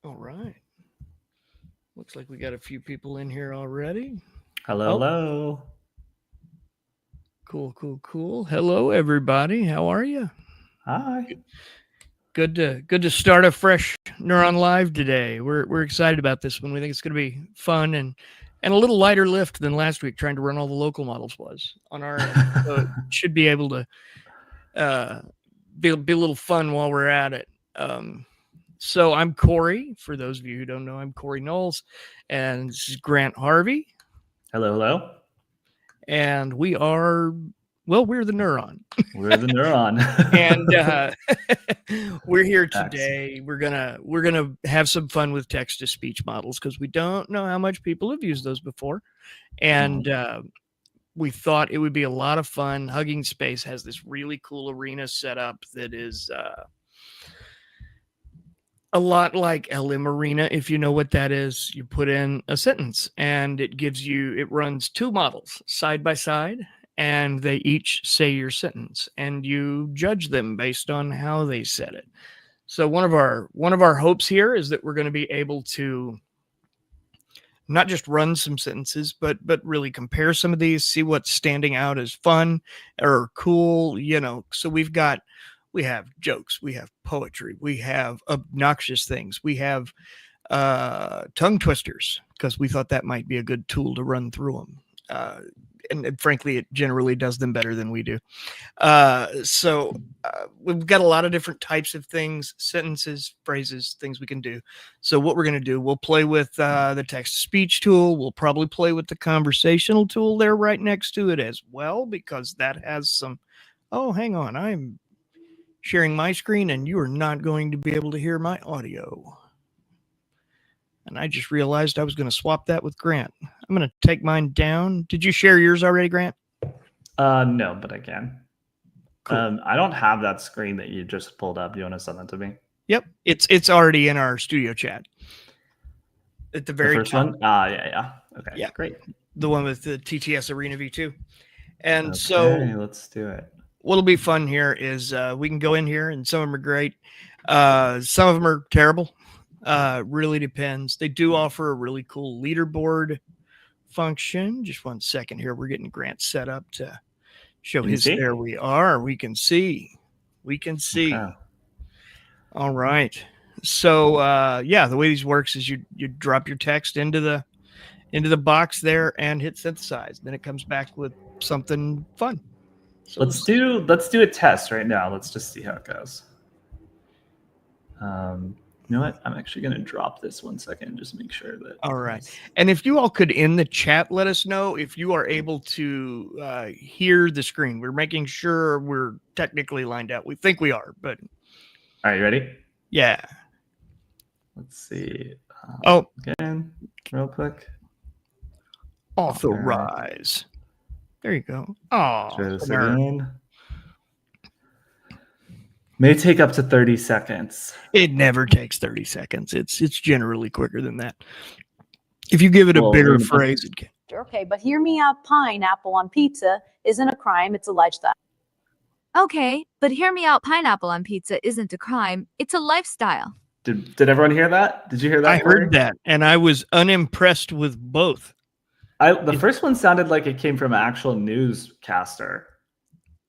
All right. Looks like we got a few people in here already. Hello, Oh, hello. cool, cool, cool. Hello, everybody. How are you? Hi. Good to start a fresh Neuron Live today. We're excited about this one. We think it's going to be fun and a little lighter lift than last week. Trying to run all the local models was on our end, so it should be able to uh, be a little fun while we're at it. So I'm Corey. For those of you who don't know, I'm Corey Knowles, and this is Grant Harvey. Hello, hello. And we're the Neuron. We're the neuron. And we're here Thanks. today. We're gonna have some fun with text to speech models because we don't know how much people have used those before, and we thought it would be a lot of fun. Hugging Space has this really cool arena set up that is a lot like LM Arena. If you know what that is, you put in a sentence and it runs two models side by side, and they each say your sentence and you judge them based on how they said it. So one of our hopes here is that we're going to be able to not just run some sentences, but really compare some of these, see what's standing out as fun or cool. So we have jokes, we have poetry, we have obnoxious things, we have tongue twisters because we thought that might be a good tool to run through them. And frankly, it generally does them better than we do. So we've got a lot of different types of things, sentences, phrases, things we can do. So what we're going to do, we'll play with the text-to-speech tool. We'll probably play with the conversational tool there right next to it as well, because that has some... Oh, hang on. I'm sharing my screen, and you are not going to be able to hear my audio. And I just realized I was going to swap that with Grant. I'm going to take mine down. Did you share yours already, Grant? No, but I can. Cool. I don't have that screen that you just pulled up. You want to send that to me? Yep, it's already in our studio chat. At the The very first top. one? Yeah. Okay, Yeah, great. the one with the TTS Arena V2. And Okay, so let's do it. what'll be fun here is we can go in here, and some of them are great. Some of them are terrible. Really depends. They do offer a really cool leaderboard function. Just one second here. We're getting Grant set up to show Can you his... see? There we are. We can see. Okay. All right. So the way these works is you drop your text into the box there and hit synthesize. Then it comes back with something fun. So let's do a test right now. Let's just see how it goes. You know what? I'm actually going to drop this 1 second and just make sure that... All right. And if you all could, in the chat, let us know if you are able to hear the screen. We're making sure we're technically lined out. We think we are, but... All right, you ready? Yeah. Let's see. Again, real quick. Authorize. There you go. Oh, try this again. May take up to 30 seconds. It never takes 30 seconds. It's generally quicker than that. If you give it a bigger phrase, it can. Okay, but hear me out. Pineapple on pizza isn't a crime, it's a lifestyle. Okay, but hear me out. Pineapple on pizza isn't a crime, it's a lifestyle. Did everyone hear that? Did you hear that? I heard that, and I was unimpressed with both. The first one sounded like it came from an actual newscaster.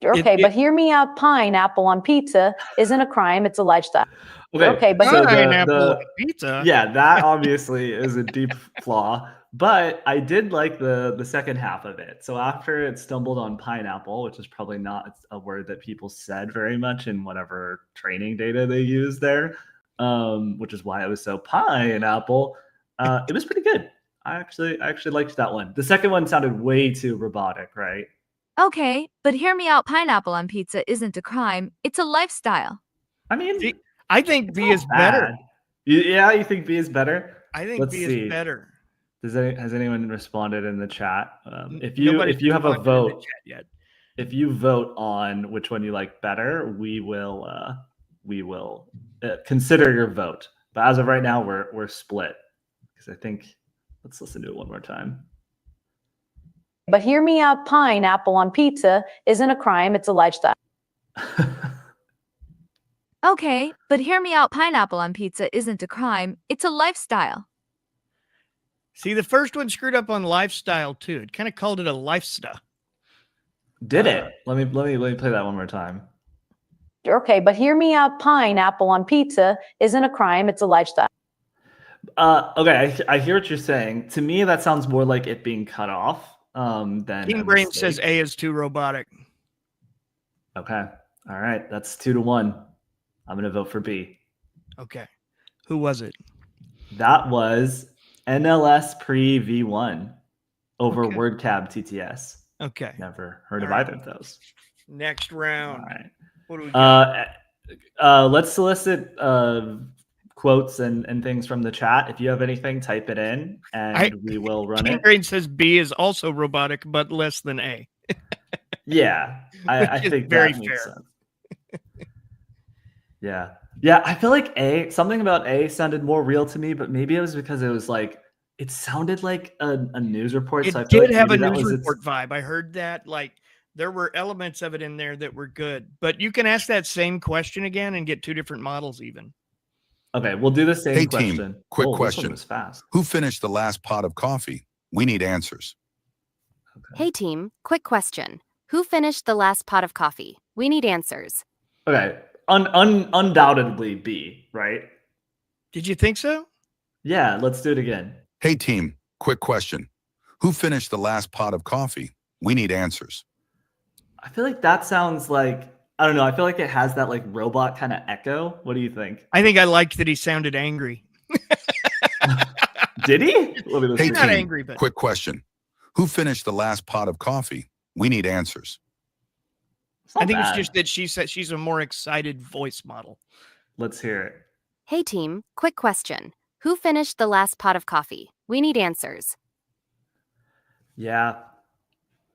Okay, but hear me out. Pineapple on pizza isn't a crime, it's a lifestyle. Okay, but so pineapple on pizza. Yeah, that obviously is a deep flaw. But I did like the second half of it. So after it stumbled on pineapple, which is probably not a word that people said very much in whatever training data they use there, which is why it was so pineapple. It was pretty good. I actually liked that one. The second one sounded way too robotic, right? Okay, but hear me out. Pineapple on pizza isn't a crime, it's a lifestyle. I mean, I think B is better. Yeah, you think B is better? I think B is better. Has anyone responded in the chat? If you have a vote yet, if you vote on which one you like better, we will consider your vote. But as of right now, we're split, because I think... Let's listen to it one more time. But hear me out. Pineapple on pizza isn't a crime, it's a lifestyle. Okay, but hear me out. Pineapple on pizza isn't a crime. It's a lifestyle. See, the first one screwed up on lifestyle too. It kind of called it a lifestyle. Did it? Let me play that one more time. Okay, but hear me out. Pineapple on pizza isn't a crime. It's a lifestyle. Okay, I hear what you're saying. To me, that sounds more like it being cut off than King a Brain mistake. says A is too robotic. Okay, all right, that's 2-1. I'm gonna vote for B. Okay. Who was it? That was NLS pre V1 over Okay. WordCab TTS. Okay. Never heard of All right. either of those. Next All round. right. What do we got? Let's solicit quotes and things from the chat. If you have anything, type it in, and we will run King it. Brain says B is also robotic, but less than A. Yeah, I Which is think very that makes fair. sense. Yeah. I feel like something about A sounded more real to me, but maybe it was because it was like it sounded like a news report. It So I feel did like have a maybe that news was report vibe. I heard that. Like there were elements of it in there that were good, but you can ask that same question again and get two different models even. Okay, we'll do the same Hey question. team, quick This one question. was fast. Who finished the last pot of coffee? We need answers. Hey team, quick question. Who finished the last pot of coffee? We need answers. Okay, undoubtedly B, right? Did you think so? Yeah, let's do it again. Hey team, quick question. Who finished the last pot of coffee? We need answers. I feel like that sounds like, I don't know, I feel like it has that like robot kind of echo. What do you think? I think I liked that he sounded angry. Did he? Let me Hey listen. Not team, angry, but quick question. Who finished the last pot of coffee? We need answers. It's not I think bad. it's just that she said she's a more excited voice model. Let's hear it. Hey team, quick question. Who finished the last pot of coffee? We need answers. Yeah.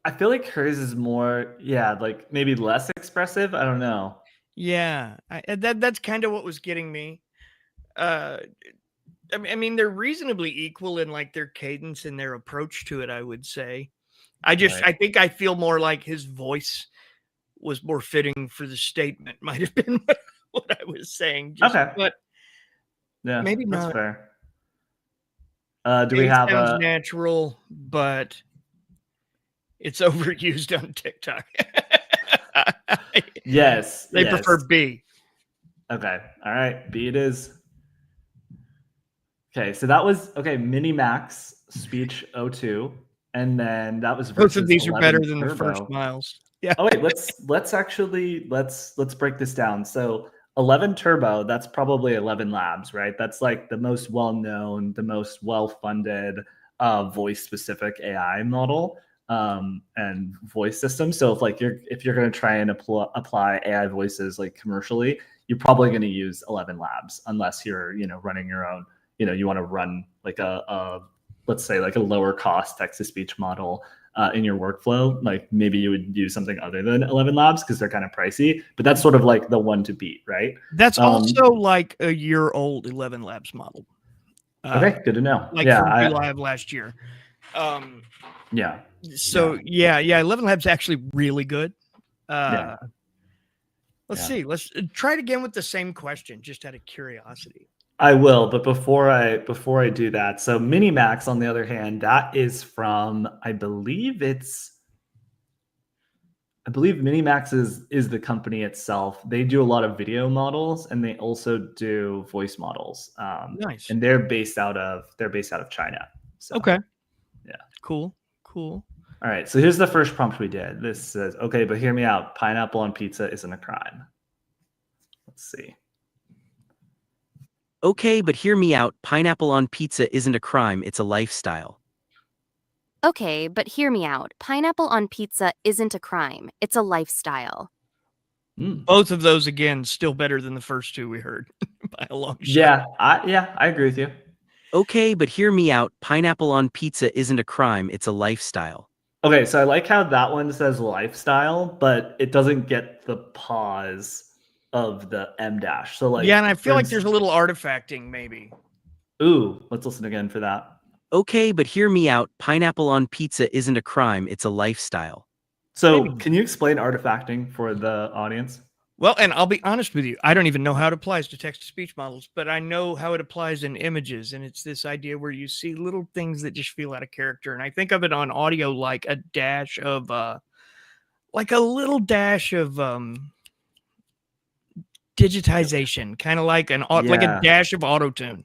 I fil like hers is more, like maybe less expressive. I don't know. Yeah, that's kind of what was getting me. I mean, they're reasonably equal in like their cadence and their approach to it. I would say. I Right. think I feel more like his voice was more fitting for the statement. Might have been what I was saying. Okay. But Yeah, maybe that's not. fair. Do we A have sounds a natural, but it's overused on TikTok. yes? They yes. prefer B. Okay. All right. B it is. Okay, so that was Mini Max speech 02, and then that was Both versus of these are better 11 than the first Turbo. miles. Yeah. Oh wait, let's actually let's break this down. So 11 Turbo, that's probably 11 Labs, right? That's like the most well-known, the most well-funded voice-specific AI model and voice system. So if you're going to try and apply AI voices like commercially, you're probably going to use 11 Labs unless you're running your own. You want to run like a let's say like a lower cost text-to-speech model in your workflow. Like maybe you would use something other than 11 Labs because they're kind of pricey, but that's sort of like the one to beat, right? That's also like a year-old 11 Labs model. Okay, good to know. Like Yeah, from July of last year. Yeah. So yeah, 11 Labs actually really good. Yeah. Let's see. Let's try it again with the same question, just out of curiosity. I will, but before I do that, so Minimax, on the other hand, that is from I believe Minimax is the company itself. They do a lot of video models and they also do voice models. Nice. And they're based out of China. So, Okay. Yeah. Cool. All right. So here's the first prompt we did. This says, okay, but hear me out. Pineapple on pizza isn't a crime. Let's see. Okay, but hear me out. Pineapple on pizza isn't a crime, it's a lifestyle. Okay, but hear me out. Pineapple on pizza isn't a crime. It's a lifestyle. Both of those, again, still better than the first two we heard by a long shot. Yeah, I agree with you. Okay, but hear me out. Pineapple on pizza isn't a crime, it's a lifestyle. Okay, so I like how that one says lifestyle, but it doesn't get the pause of the M dash. So like, yeah, and I feel like there's a little artifacting maybe. Ooh, let's listen again for that. Okay, but hear me out. Pineapple on pizza isn't a crime, it's a lifestyle. So can you explain artifacting for the audience? Well, and I'll be honest with you, I don't even know how it applies to text-to-speech models, but I know how it applies in images, and it's this idea where you see little things that just feel out of character, and I think of it on audio like a dash of, like a little dash of digitization, kind of like like a dash of auto-tune.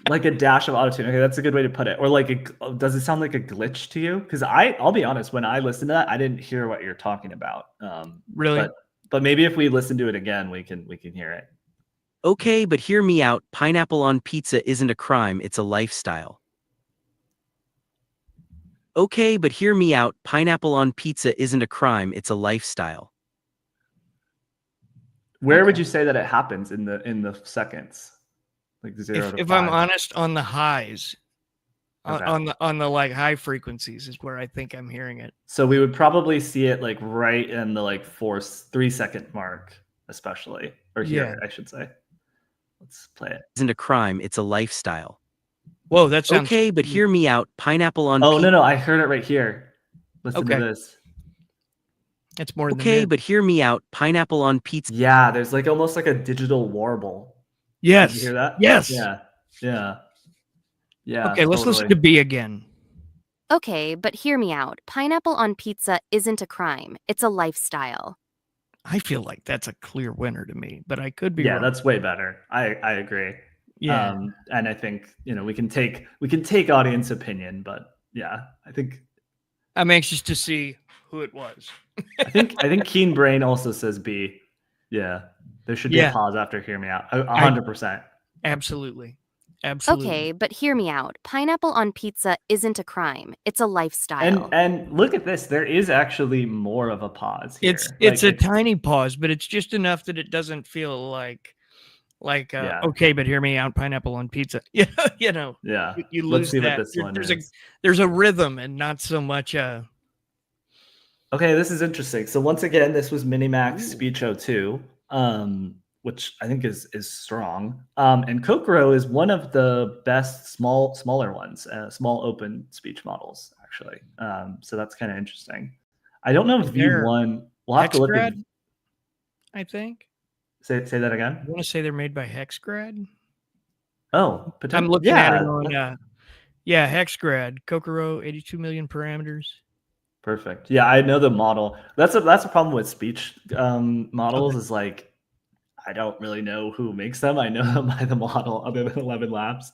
Like a dash of autotune. Okay, that's a good way to put it. Or like, does it sound like a glitch to you? Because I'll be honest, when I listened to that, I didn't hear what you're talking about. Really? But maybe if we listen to it again, we can hear it. Okay, but hear me out. Pineapple on pizza isn't a crime, it's a lifestyle. Okay, but hear me out. Pineapple on pizza isn't a crime, it's a lifestyle. Where would you say that it happens in the seconds? Like 0 to If 5. I'm honest, on the highs, Okay. on the like high frequencies is where I think I'm hearing it. So we would probably see it like right in the like 3 second mark, especially, or here, I should say. Let's play it. Isn't a crime, it's a lifestyle. Whoa, that sounds okay, but hear me out. Pineapple on Oh, no, I heard it right here. Listen Okay. to this. It's more than Okay, but hear me out. Pineapple on pizza. Yeah, there's like almost like a digital warble. Yes. Did you hear that? Yes. Yeah. Okay, let's listen to B again. Okay, but hear me out. Pineapple on pizza isn't a crime. It's a lifestyle. I feel like that's a clear winner to me, but I could be wrong. That's way better. I agree. Yeah. And I think, we can take audience opinion, but yeah, I think I'm anxious to see who it was. I think Keen Brain also says B. Yeah. There should be a pause after hear me out. 100%. Absolutely. Okay, but hear me out. Pineapple on pizza isn't a crime. It's a lifestyle. And look at this. There is actually more of a pause here. It's a tiny pause, but it's just enough that it doesn't feel like okay, but hear me out. Pineapple on pizza. Yeah, Yeah. You lose Let's see that. what this one is. There's a rhythm and not so much Okay, this is interesting. So once again, this was Minimax Speech 02. Which I think is strong. And Kokoro is one of the best smaller ones, small open speech models, actually. So that's kind of interesting. I don't know if V1. We'll have to look at. I think. Say that again. I want to say they're made by Hexgrad. Oh, potentially. I'm looking at it on. Hexgrad, Kokoro, 82 million parameters. Perfect. Yeah, I know the model. That's a problem with speech models. Is like, I don't really know who makes them. I know them by the model other than 11 Labs,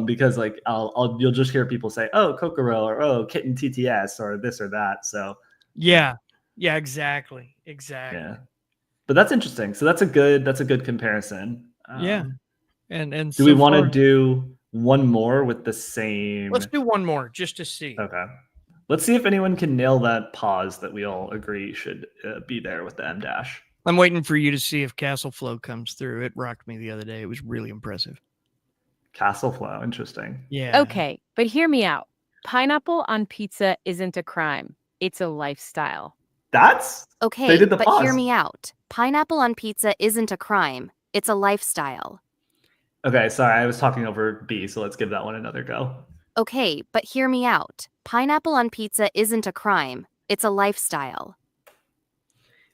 because like you'll just hear people say, "Oh, Kokoro," or "Oh, Kitten TTS," or this or that. So yeah, exactly. Yeah, but that's interesting. So that's a good comparison. And do we want to do one more with the same? Let's do one more just to see. Okay. Let's see if anyone can nail that pause that we all agree should be there with the M dash. I'm waiting for you to see if Castle Flow comes through. It rocked me the other day. It was really impressive. Castle Flow, interesting. Yeah. Okay, but hear me out. Pineapple on pizza isn't a crime. It's a lifestyle. That's okay, they did the but pause. hear me out. Pineapple on pizza isn't a crime. It's a lifestyle. Okay, sorry, I was talking over B, so let's give that one another go. Okay, but hear me out. Pineapple on pizza isn't a crime. It's a lifestyle.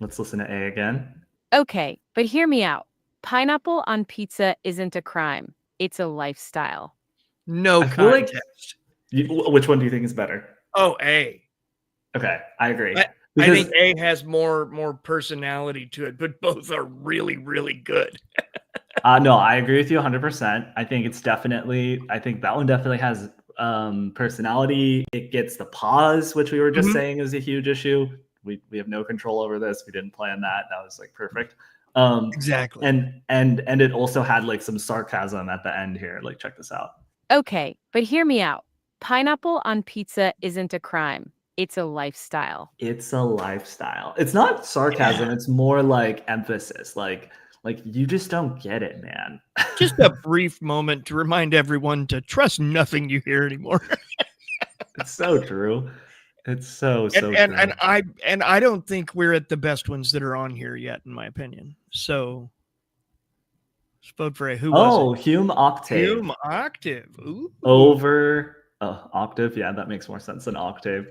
Let's listen to A again. Okay, but hear me out. Pineapple on pizza isn't a crime. It's a lifestyle. No context. Which one do you think is better? Oh, A. Okay, I agree. I think A has more personality to it, but both are really, really good. No, I agree with you 100%. I think that one definitely has personality. It gets the pause, which we were just saying is a huge issue. We have no control over this. We didn't plan that. That was like perfect. Exactly. And it also had like some sarcasm at the end here. Like, check this out. Okay, but hear me out. Pineapple on pizza isn't a crime. It's a lifestyle. It's a lifestyle. It's not sarcasm. Yeah. It's more like emphasis. Like you just don't get it, man. Just a brief moment to remind everyone to trust nothing you hear anymore. It's so true. It's so true. And I don't think we're at the best ones that are on here yet, in my opinion. So let's vote for A. Who was it? Hume Octave. Hume Octave. Ooh. Over Octave. Yeah, that makes more sense than Octave.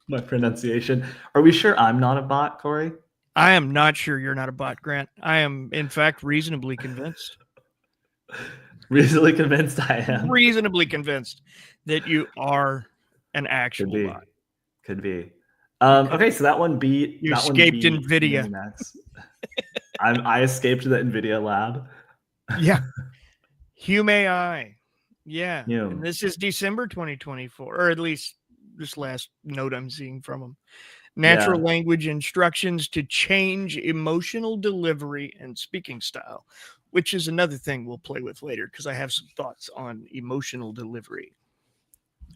My pronunciation. Are we sure I'm not a bot, Corey? I am not sure you're not a bot, Grant. I am, in fact, reasonably convinced. Reasonably convinced I am. Reasonably convinced that you are an Could actual be. bot. Could be. Okay. Okay, so that one beat. You that one escaped beat NVIDIA. Minimax. I escaped the NVIDIA lab. Yeah. Hume AI. Yeah. Hume. And this is December 2024, or at least this last note I'm seeing from them. Natural Yeah. language instructions to change emotional delivery and speaking style, which is another thing we'll play with later because I have some thoughts on emotional delivery.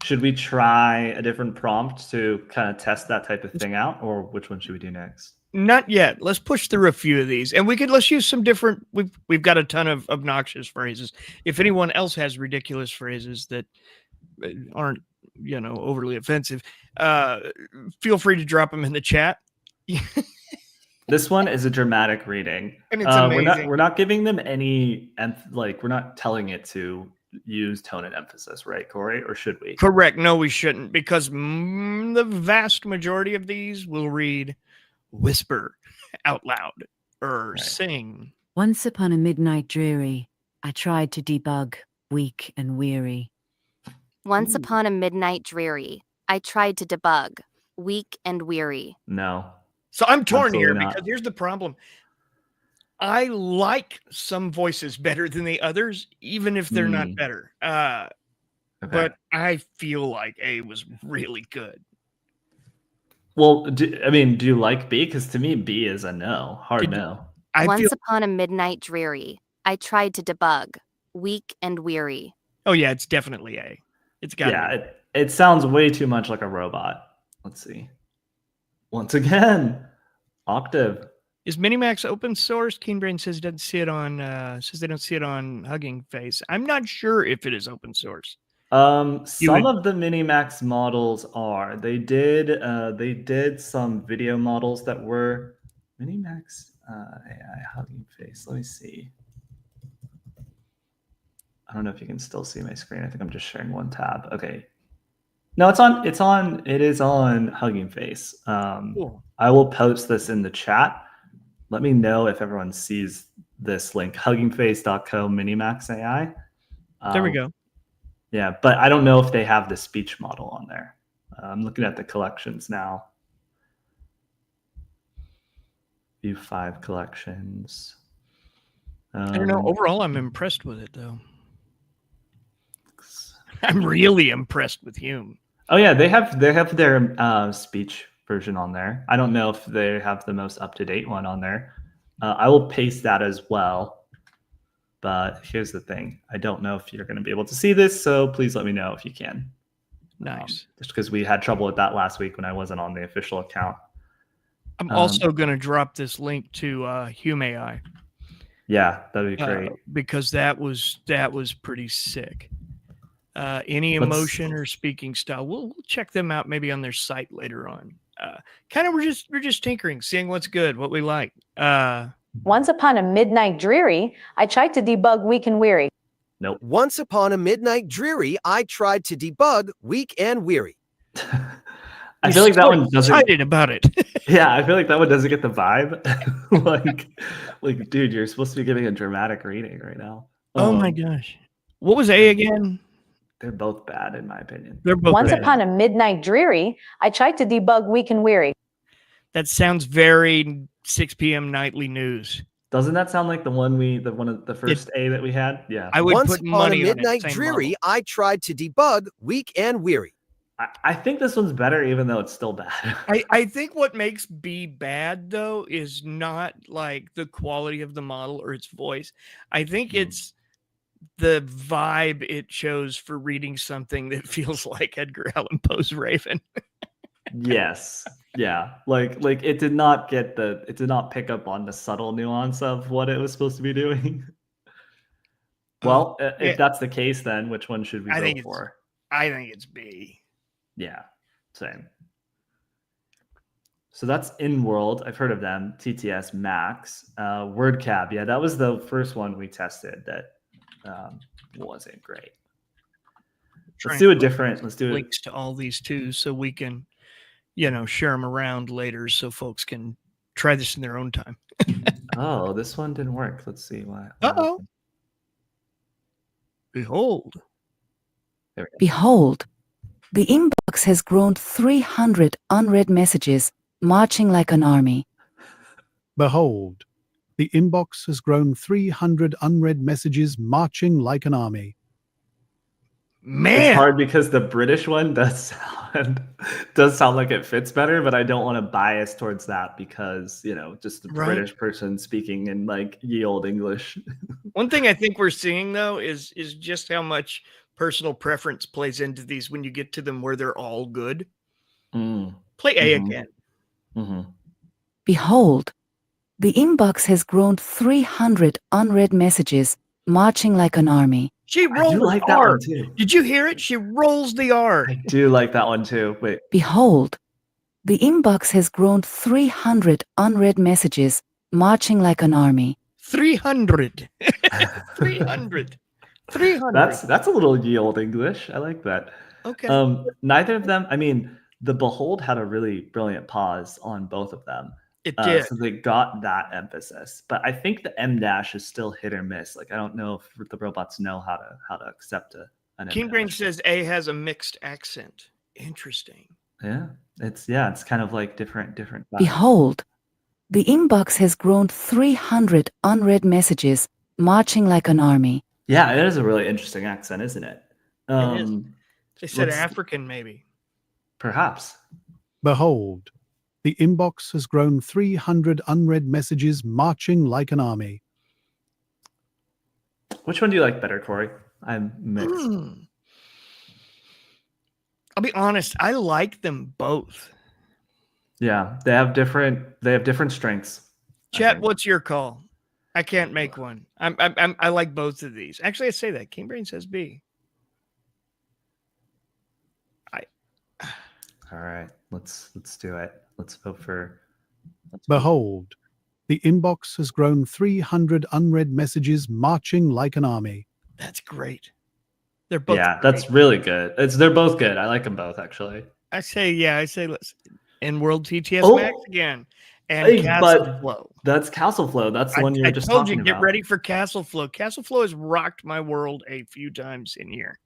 Should we try a different prompt to kind of test that type of thing out, or which one should we do next? Not yet. Let's push through a few of these, and let's use some different. We've got a ton of obnoxious phrases. If anyone else has ridiculous phrases that aren't overly offensive, feel free to drop them in the chat. This one is a dramatic reading, and it's amazing. We're not giving them any we're not telling it to use tone and emphasis, right, Corey? Or should we? Correct. No, we shouldn't, because the vast majority of these will read whisper out loud or sing. Once upon a midnight dreary, I tried to debug, weak and weary. Once upon a midnight dreary, I tried to debug, weak and weary. No. So I'm torn Absolutely here not. because here's the problem. I like some voices better than the others, even if they're not better. Okay. But I feel like A was really good. Well, do you like B? Because to me, B is a no. Hard no. Once upon a midnight dreary, I tried to debug, weak and weary. Oh, yeah, it's definitely A. It's got to be. It sounds way too much like a robot. Let's see. Once again, Octave. Is Minimax open source? Keenbrain says doesn't see it on says they don't see it on Hugging Face. I'm not sure if it is open source. Some of the Minimax models are. They did some video models that were Minimax AI Hugging Face. Let me see. I don't know if you can still see my screen. I think I'm just sharing one tab. Okay. No, it is on Hugging Face. Cool. I will post this in the chat. Let me know if everyone sees this link, huggingface.co Minimax AI. There we go. Yeah, but I don't know if they have the speech model on there. I'm looking at the collections now. View 5 collections. I don't know. Overall, I'm impressed with it, though. I'm really impressed with Hume. Oh yeah, they have their speech version on there. I don't know if they have the most up-to-date one on there. I will paste that as well. But here's the thing. I don't know if you're going to be able to see this, so please let me know if you can. Nice. Just because we had trouble with that last week when I wasn't on the official account. I'm also going to drop this link to Hume AI. Yeah, that'd be great. Because that was pretty sick. Any emotion or speaking style, we'll check them out maybe on their site later on. We're just tinkering, seeing what's good, what we like. Once upon a midnight dreary, I tried to debug weak and weary. Nope. Once upon a midnight dreary, I tried to debug weak and weary. I feel like that one doesn't. Excited about it. Yeah, I feel like that one doesn't get the vibe. like, dude, you're supposed to be giving a dramatic reading right now. Oh my gosh, what was A again? They're both bad in my opinion. They're both Once bad. upon a midnight dreary, I tried to debug weak and weary. That sounds very 6 p.m. nightly news. Doesn't that sound like the first A that we had? Yeah. I would Once put upon money a midnight on it, same dreary, model. I tried to debug weak and weary. I think this one's better, even though it's still bad. I think what makes B bad, though, is not like the quality of the model or its voice. I think it's the vibe it chose for reading something that feels like Edgar Allan Poe's Raven. Yes. Yeah. Like it did not pick up on the subtle nuance of what it was supposed to be doing. Well, if that's the case, then which one should we go for? I think it's B. Yeah, same. So that's In-World. I've heard of them. TTS Max. WordCab. Yeah, that was the first one we tested that wasn't great. Let's do a different. Let's do links to all these too, so we can, share them around later, so folks can try this in their own time. Oh, this one didn't work. Let's see why. Uh-oh. Behold. There we go. Behold, the inbox has grown 300 unread messages, marching like an army. Behold, the inbox has grown 300 unread messages marching like an army. Man. It's hard because the British one does sound like it fits better, but I don't want to bias towards that because, you know, just the Right. British person speaking in like ye old English. One thing I think we're seeing though is just how much personal preference plays into these when you get to them where they're all good. Play A again. Behold, the inbox has grown 300 unread messages, marching like an army. She I rolled do the like that R. one too. Did you hear it? She rolls the R. I do like that one too. Wait. Behold, the inbox has grown 300 unread messages, marching like an army. 300. 300. 300. That's a little ye old English. I like that. Okay. Neither of them, I mean, the Behold had a really brilliant pause on both of them. It did. So they got that emphasis. But I think the M dash is still hit or miss. Like I don't know if the robots know how to accept an King M Brain dash. says A has a mixed accent. Interesting. Yeah. It's kind of like different vibes. Behold, the inbox has grown 300 unread messages, marching like an army. Yeah, it is a really interesting accent, isn't it? It is. They said let's- African, maybe. Perhaps. Behold, the inbox has grown 300 unread messages marching like an army. Which one do you like better, Corey? I'm mixed. I'll be honest. I like them both. Yeah, they have different strengths. I Chat, think. what's your call? I can't make one. I like both of these. Actually, I say that. King Brain says B. All right, let's do it. Let's vote for. Behold, the inbox has grown 300 unread messages marching like an army. That's great. They're both. Yeah, great. that's really good. They're both good. I like them both actually. I say let's in World TTS Oh. Max again. And Hey, Castle but Flow. That's Castle Flow. That's the one you were just told talking you, get about. ready for Castle Flow. Castle Flow has rocked my world a few times in here.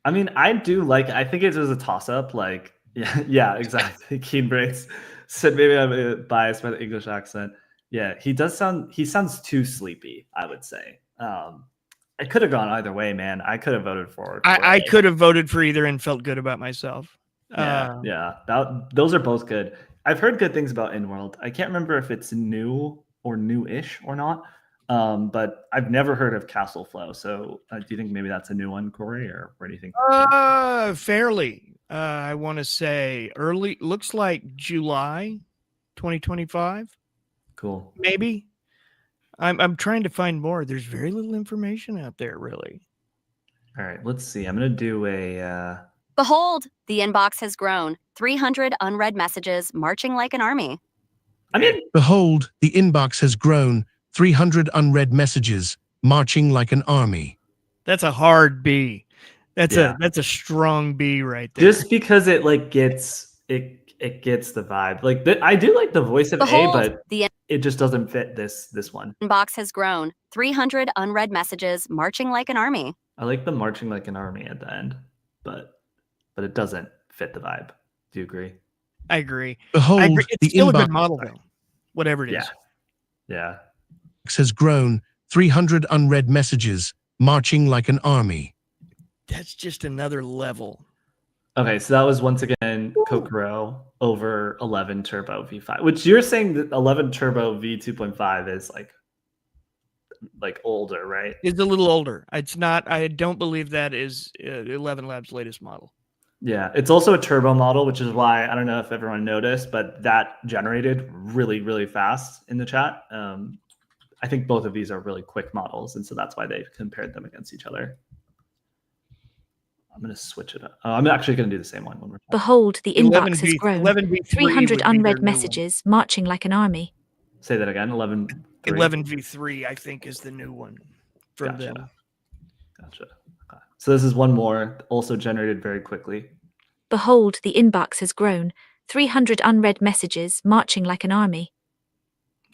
I mean, I think it was a toss up. Like, yeah, exactly. Keen Brains said maybe I'm biased by the English accent. Yeah, he sounds too sleepy, I would say. I could have gone either way, man. I could have voted for. I could have voted for either and felt good about myself. Those are both good. I've heard good things about InWorld. I can't remember if it's new or new-ish or not, but I've never heard of Castle Flow. So do you think maybe that's a new one, Corey, or where do you think? Fairly. I want to say early. Looks like July 2025. Cool. Maybe. I'm trying to find more. There's very little information out there, really. All right, let's see. I'm gonna do a. Behold, the inbox has grown. 300 unread messages marching like an army. I mean, Behold, the inbox has grown. 300 unread messages marching like an army. That's a hard B. That's Yeah. a strong B right there. just because it like gets it gets the vibe. Like I do like the voice of Behold, A, but the it just doesn't fit this one. inbox has grown. 300 unread messages marching like an army. I like the marching like an army at the end, but it doesn't fit the vibe. Do you agree? I agree. Behold, I agree. It's the still a inbox good model, though. Whatever it is. Yeah. has grown. 300 unread messages marching like an army. That's just another level. Okay, so that was once again Kokoro over 11 Turbo V5, which you're saying that 11 Turbo V2.5 is like older, right? It's a little older. It's not. I don't believe that is 11 Labs' latest model. Yeah, it's also a turbo model, which is why I don't know if everyone noticed, but that generated really, really fast in the chat. I think both of these are really quick models, and so that's why they compared them against each other. I'm going to switch it up. I'm actually going to do the same one when we're. Behold, the inbox has grown. 11v3 300 would be their unread new messages marching like an army. Say that again. 11. 11v3, I think, is the new one from Gotcha. them. Gotcha. Okay. So this is one more, also generated very quickly. Behold, the inbox has grown. 300 unread messages marching like an army.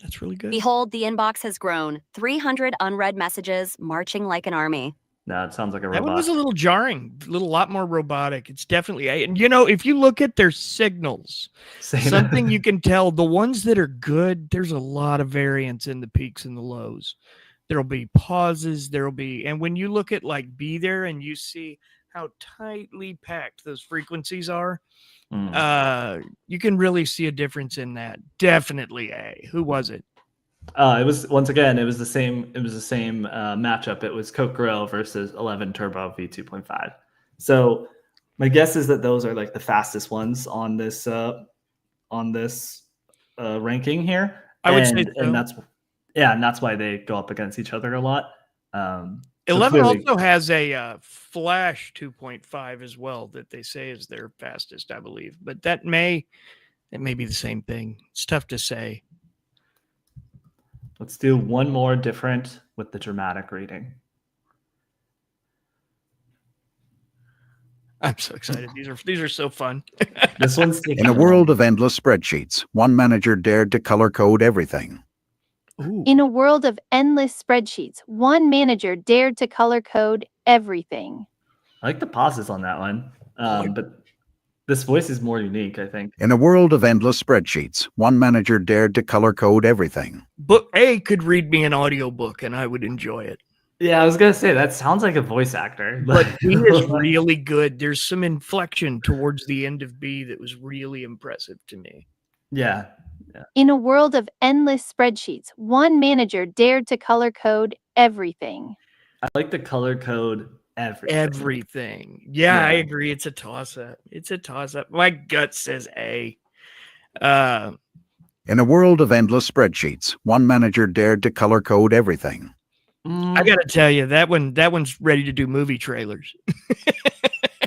That's really good. Behold, the inbox has grown. 300 unread messages marching like an army. No, it sounds like a That one robot. was a little jarring, a lot more robotic. It's definitely A. And, you know, if you look at their signals, something you can tell, the ones that are good, there's a lot of variance in the peaks and the lows. There'll be pauses, and when you look at like Be There and you see how tightly packed those frequencies are, you can really see a difference in that. Definitely A. Who was it? It was once again. It was the same. It was the same matchup. It was Coke Grill versus 11 Turbo V2.5. So my guess is that those are like the fastest ones on this ranking here. I would say so. And that's why they go up against each other a lot. 11 also has a Flash 2.5 as well that they say is their fastest, I believe. But that may be the same thing. It's tough to say. Let's do one more different with the dramatic reading. I'm so excited. These are so fun. This one's in a world of endless spreadsheets, one manager dared to color code everything. Ooh. In a world of endless spreadsheets, one manager dared to color code everything. I like the pauses on that one, but this voice is more unique, I think. In a world of endless spreadsheets, one manager dared to color code everything. Book A could read me an audiobook and I would enjoy it. Yeah, I was going to say, that sounds like a voice actor. But B is really good. There's some inflection towards the end of B that was really impressive to me. Yeah. In a world of endless spreadsheets, one manager dared to color code everything. I like the color code everything. Yeah, I agree. It's a toss-up. My gut says A. In a world of endless spreadsheets, one manager dared to color code everything. I gotta tell you, that one's ready to do movie trailers.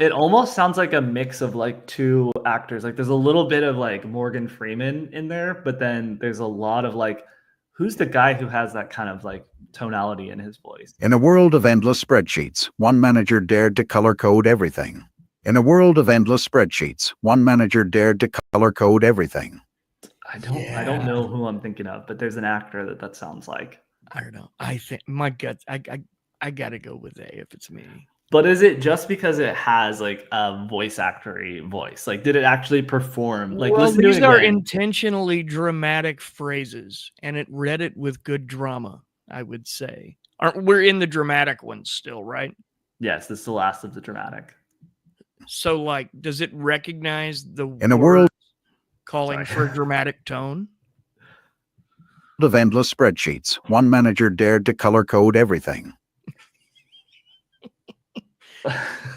It almost sounds like a mix of like two actors. Like there's a little bit of like Morgan Freeman in there, but then there's a lot of like, who's the guy who has that kind of like tonality in his voice? In a world of endless spreadsheets, one manager dared to color code everything. In a world of endless spreadsheets, one manager dared to color code everything. I don't know who I'm thinking of, but there's an actor that sounds like. I don't know. I think my gut. I gotta go with A if it's me. But is it just because it has like a voice actory voice? Like, did it actually perform? Like, well, listen to these it are again. intentionally dramatic phrases, and it read it with good drama. I would say. We're in the dramatic ones still, right? Yes, this is the last of the dramatic. So, like, does it recognize the in a world calling for a dramatic tone? Of endless spreadsheets, one manager dared to color code everything.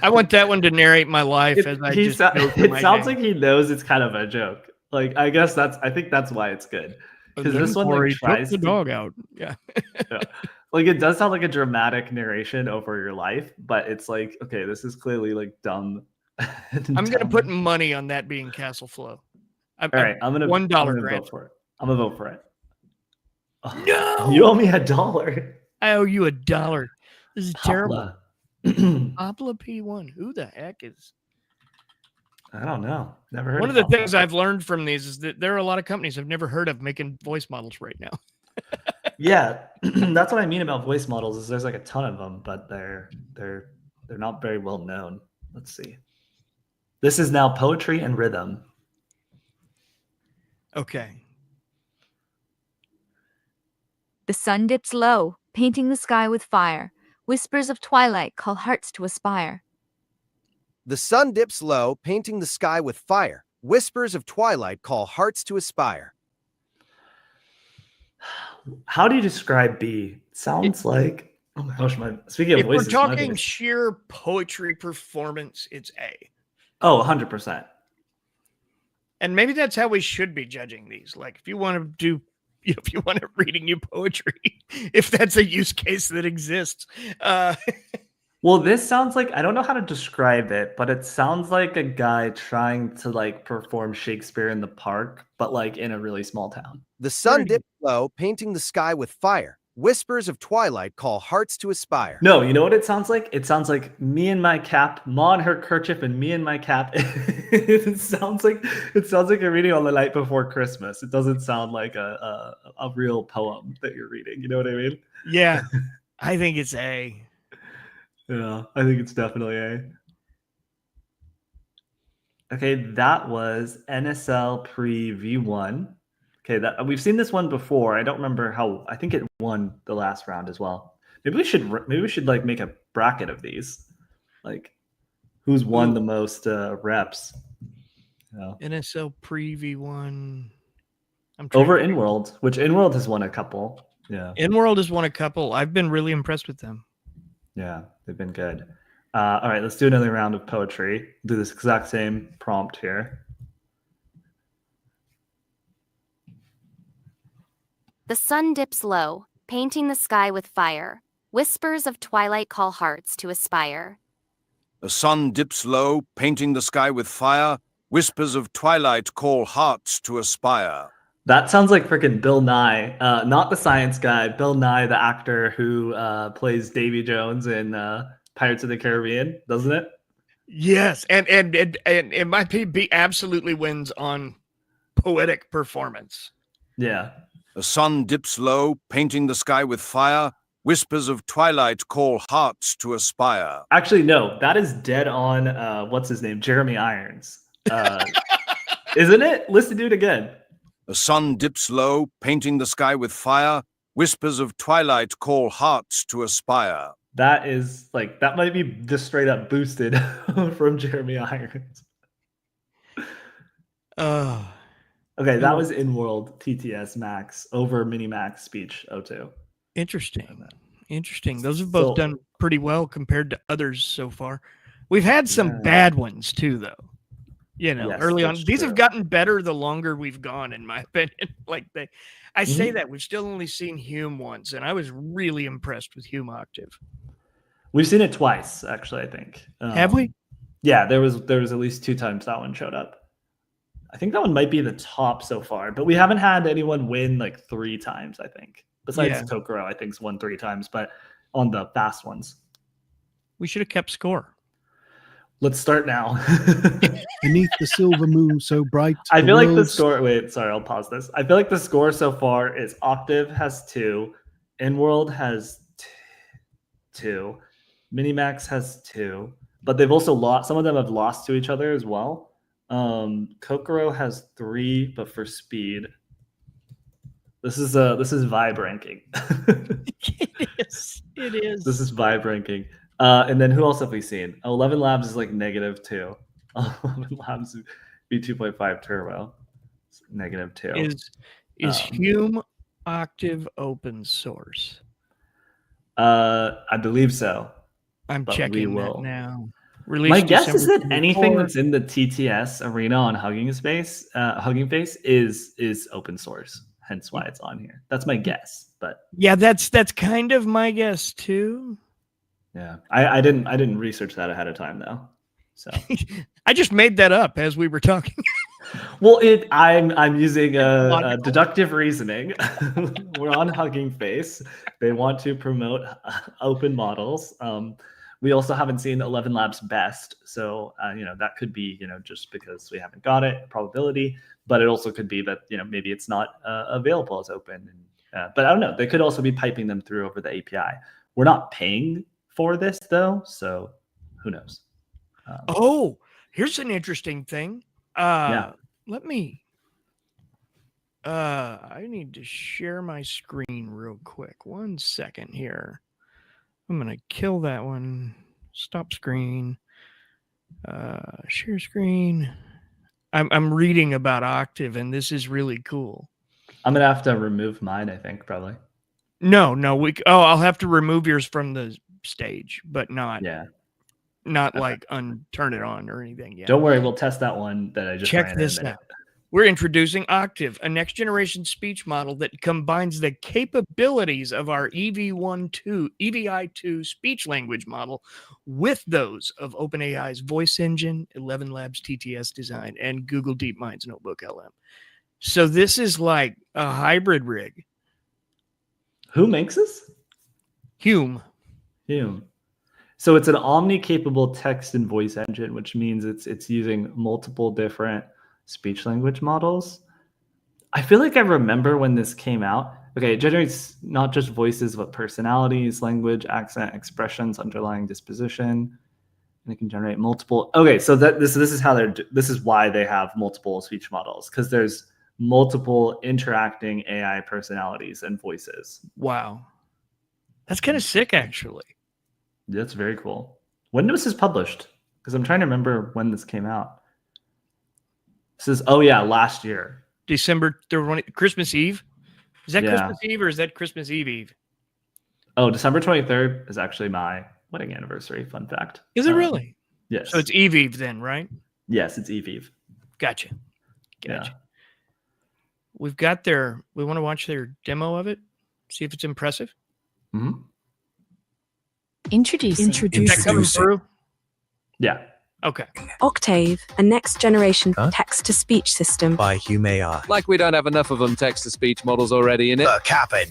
I want that one to narrate my life as I just go through It my sounds day. like he knows it's kind of a joke. Like, I think that's why it's good. Because this one like, tries the dog out. Yeah. Yeah. Like it does sound like a dramatic narration over your life, but it's like, okay, this is clearly like dumb. I'm gonna put money on that being Castle Flow. All right, I'm gonna $1 grant vote for it. I'm gonna vote for it. Oh, no, you owe me $1. I owe you $1. This is terrible. Hopla. Hopla P1. Who the heck is? I don't know. Never heard. One of the things I've learned from these is that there are a lot of companies I've never heard of making voice models right now. Yeah, that's what I mean about voice models. Is there's like a ton of them, but they're not very well known. Let's see. This is now poetry and rhythm. Okay. The sun dips low, painting the sky with fire. Whispers of twilight call hearts to aspire. The sun dips low, painting the sky with fire. Whispers of twilight call hearts to aspire. How do you describe B? Sounds like, oh my gosh, speaking of If voices, we're talking sheer poetry performance, it's A. Oh, 100%. And maybe that's how we should be judging these. Like, if you want to reading you poetry, if that's a use case that exists. Well, this sounds like, I don't know how to describe it, but it sounds like a guy trying to like perform Shakespeare in the park, but like in a really small town. The sun dips low, painting the sky with fire. Whispers of twilight call hearts to aspire. No, you know what it sounds like? It sounds like me and my cap, Ma and her kerchief, and me and my cap. It sounds like you're reading on the night before Christmas. It doesn't sound like a real poem that you're reading. You know what I mean? Yeah, I think it's A. Yeah, I think it's definitely A. Okay, that was NSL pre V1. Okay, that we've seen this one before. I don't remember how. I think it won the last round as well. Maybe we should like make a bracket of these, like who's won the most reps. NSL pre V1. Over InWorld, which InWorld has won a couple. Yeah, InWorld has won a couple. I've been really impressed with them. Yeah, they've been good. All right, let's do another round of poetry. Do this exact same prompt here. The sun dips low, painting the sky with fire. Whispers of twilight call hearts to aspire. The sun dips low, painting the sky with fire. Whispers of twilight call hearts to aspire. That sounds like freaking Bill Nye, not the science guy. Bill Nye, the actor who plays Davy Jones in Pirates of the Caribbean, doesn't it? Yes, and it might be absolutely wins on poetic performance. Yeah. The sun dips low, painting the sky with fire. Whispers of twilight call hearts to aspire. Actually, no, that is dead on. What's his name? Jeremy Irons. Isn't it? Listen to it again. The sun dips low, painting the sky with fire. Whispers of twilight call hearts to aspire. That is like, that might be just straight up boosted from Jeremy Irons. Okay, that was InWorld TTS Max over Minimax Speech 02. Interesting. Those have both done pretty well compared to others so far. We've had some bad ones too, though. You know, Yes, early on, that's these true. have gotten better the longer we've gone, in my opinion. I say that we've still only seen Hume once, and I was really impressed with Hume Octave. We've seen it twice, actually, I think. Have we? Yeah, there was at least 2 times that one showed up. I think that one might be the top so far, but we haven't had anyone win like 3 times, I think. Besides Kokoro, I think's won 3 times, but on the fast ones. We should have kept score. Let's start now. Beneath the silver moon so bright. I feel like the score. Wait, sorry, I'll pause this. I feel like the score so far is Octave has 2, InWorld has 2, Minimax has 2, but they've also lost. Some of them have lost to each other as well. Kokoro has 3, but for speed. This is vibe ranking. It is. This is vibe ranking. And then who else have we seen? 11 Labs is like -2. 11 Labs V2.5 Turbo. It's -2. Is Hume Octave open source? I believe so. I'm checking that now. My guess is that December anything 24. that's in the TTS arena on Hugging Face is open source. Hence why it's on here. That's my guess. But yeah, that's kind of my guess too. Yeah, I didn't research that ahead of time though. So I just made that up as we were talking. Well, I'm using a deductive reasoning. We're on Hugging Face. They want to promote open models. We also haven't seen 11 Labs best, so that could be just because we haven't got it, probability. But it also could be that maybe it's not available as open. But I don't know. They could also be piping them through over the API. We're not paying for this though, so who knows? Here's an interesting thing. Let me. I need to share my screen real quick. 1 second here. I'm gonna kill that one. Stop screen. Share screen. I'm reading about Octave, and this is really cool. I'm gonna have to remove mine. I think probably. No. I'll have to remove yours from the stage, but not. Yeah. Not like turn it on or anything yet. Don't worry, we'll test that one that I just check ran this in a minute. out. We're introducing Octave, a next generation speech model that combines the capabilities of our EVI2 speech language model with those of OpenAI's voice engine, 11 Labs TTS design, and Google DeepMind's Notebook LM. So this is like a hybrid rig. Who makes this? Hume. Hume. So it's an omni-capable text and voice engine, which means it's using multiple different speech language models. I feel like I remember when this came out. Okay, it generates not just voices, but personalities, language, accent, expressions, underlying disposition, and it can generate multiple. Okay, so this is how this is why they have multiple speech models, because there's multiple interacting AI personalities and voices. Wow, that's kind of sick, actually. That's very cool. When was this published? Because I'm trying to remember when this came out. This is, oh yeah, last year. December 30th, Christmas Eve. Is that Yeah. Christmas Eve or is that Christmas Eve? Oh, December 23rd is actually my wedding anniversary. Fun fact. Is it really? Yes. So it's Eve then, right? Yes, it's Eve. Gotcha. Yeah. We want to watch their demo of it, see if it's impressive. Mm-hmm. Introducing. Is that coming through? Yeah. Okay. Octave, a next-generation text-to-speech system. By Hume AI. Like we don't have enough of them text-to-speech models already in it. Captain,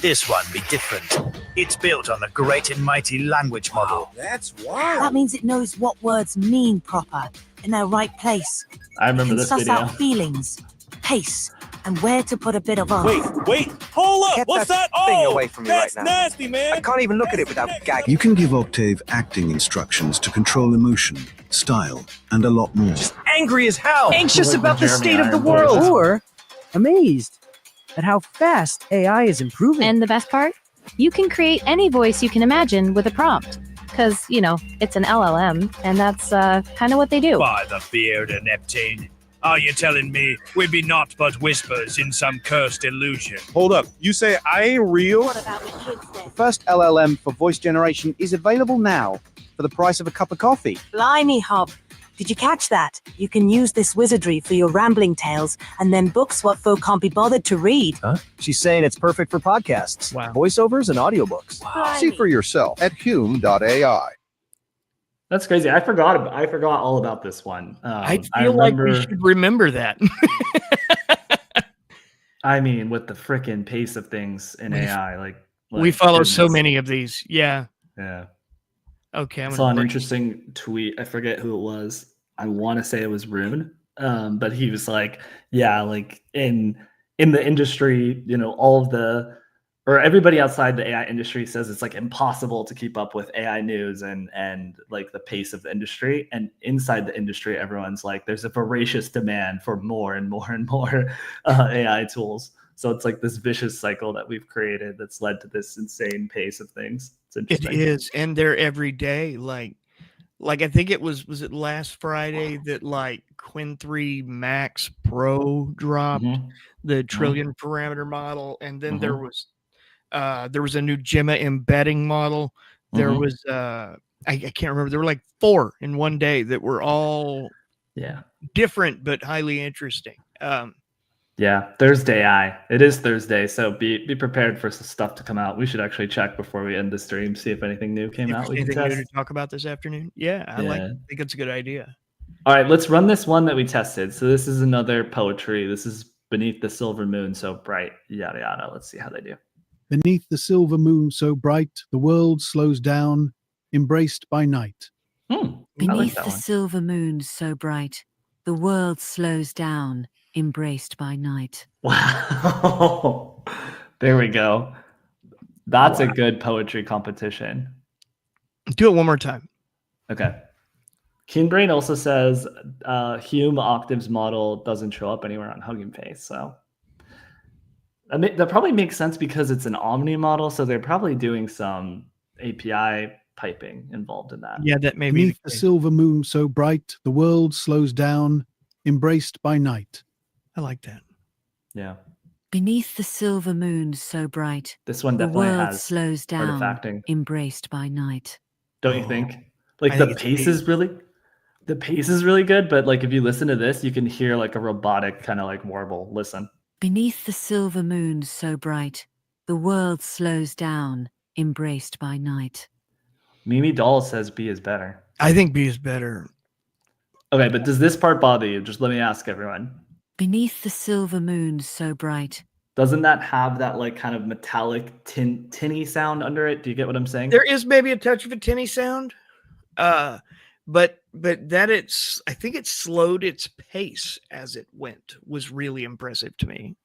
this one be different. It's built on the great and mighty language model. That's wild. That means it knows what words mean proper, in their right place. I remember it can this suss video. out feelings, pace, and where to put a bit of Wait, hold up! Get What's that that? thing Oh, away from me that's right now. nasty, man. I can't even look at it without gagging. You can give Octave acting instructions to control emotion, style, and a lot more. Angry as hell. Anxious Like about the the state Jeremy of the Irons world. voice. Or amazed at how fast AI is improving. And the best part? You can create any voice you can imagine with a prompt. Because, it's an LLM, and that's kind of what they do. By the beard of Neptune, are you telling me we be naught but whispers in some cursed illusion? Hold up. You say I ain't real? The first LLM for voice generation is available now for the price of a cup of coffee. Blimey, Hob. Did you catch that? You can use this wizardry for your rambling tales, and then books what folk can't be bothered to read. Huh? She's saying it's perfect for podcasts, voiceovers, and audiobooks. See for yourself at hume.ai. That's crazy. I forgot all about this one. I feel like we should remember that. I mean, with the frickin' pace of things in AI, like we follow goodness. so many of these. Yeah. Yeah. Okay. I saw an interesting tweet. I forget who it was. I want to say it was Rune. But he was like, yeah, like in the industry, all of everybody outside the AI industry says it's like impossible to keep up with AI news and like the pace of the industry. And inside the industry, everyone's like, there's a voracious demand for more and more and more AI tools. So it's like this vicious cycle that we've created that's led to this insane pace of things. It's interesting. It is, and they're every day. Like I think it was it last Friday that like Quinn 3 Max Pro dropped the trillion parameter model, and then there was a new Gemma embedding model. There was I can't remember. There were like 4 in one day that were all different but highly interesting. Yeah, Thursday AI. It is Thursday, so be prepared for some stuff to come out. We should actually check before we end the stream, see if anything new came out. Anything new to talk about this afternoon? Yeah, I think it's a good idea. All right, let's run this one that we tested. So this is another poetry. This is Beneath the Silver Moon So Bright, yada yada. Let's see how they do. Beneath the silver moon so bright, the world slows down, embraced by night. Beneath the silver moon so bright, the world slows down, embraced by night. Wow. There we go. That's a good poetry competition. Do it one more time. Okay. Keenbrain also says Hume Octave's model doesn't show up anywhere on Hugging Face. So that probably makes sense because it's an Omni model. So they're probably doing some API piping involved in that. Yeah, that may be. Beneath the silver moon so bright, the world slows down, embraced by night. I like that. Yeah. Beneath the silver moon so bright, This one the definitely world has slows down, artifacting. embraced by night. Don't you think? Like I the think it's pace is really good, but like if you listen to this, you can hear like a robotic kind of like warble. Listen. Beneath the silver moon so bright, the world slows down, embraced by night. Mimi Doll says B is better. I think B is better. Okay, but does this part bother you? Just let me ask everyone. Beneath the silver moon so bright, Doesn't that have that like kind of metallic tinny sound under it? Do you get what I'm saying? There is maybe a touch of a tinny sound, but that I think it slowed its pace as it went was really impressive to me.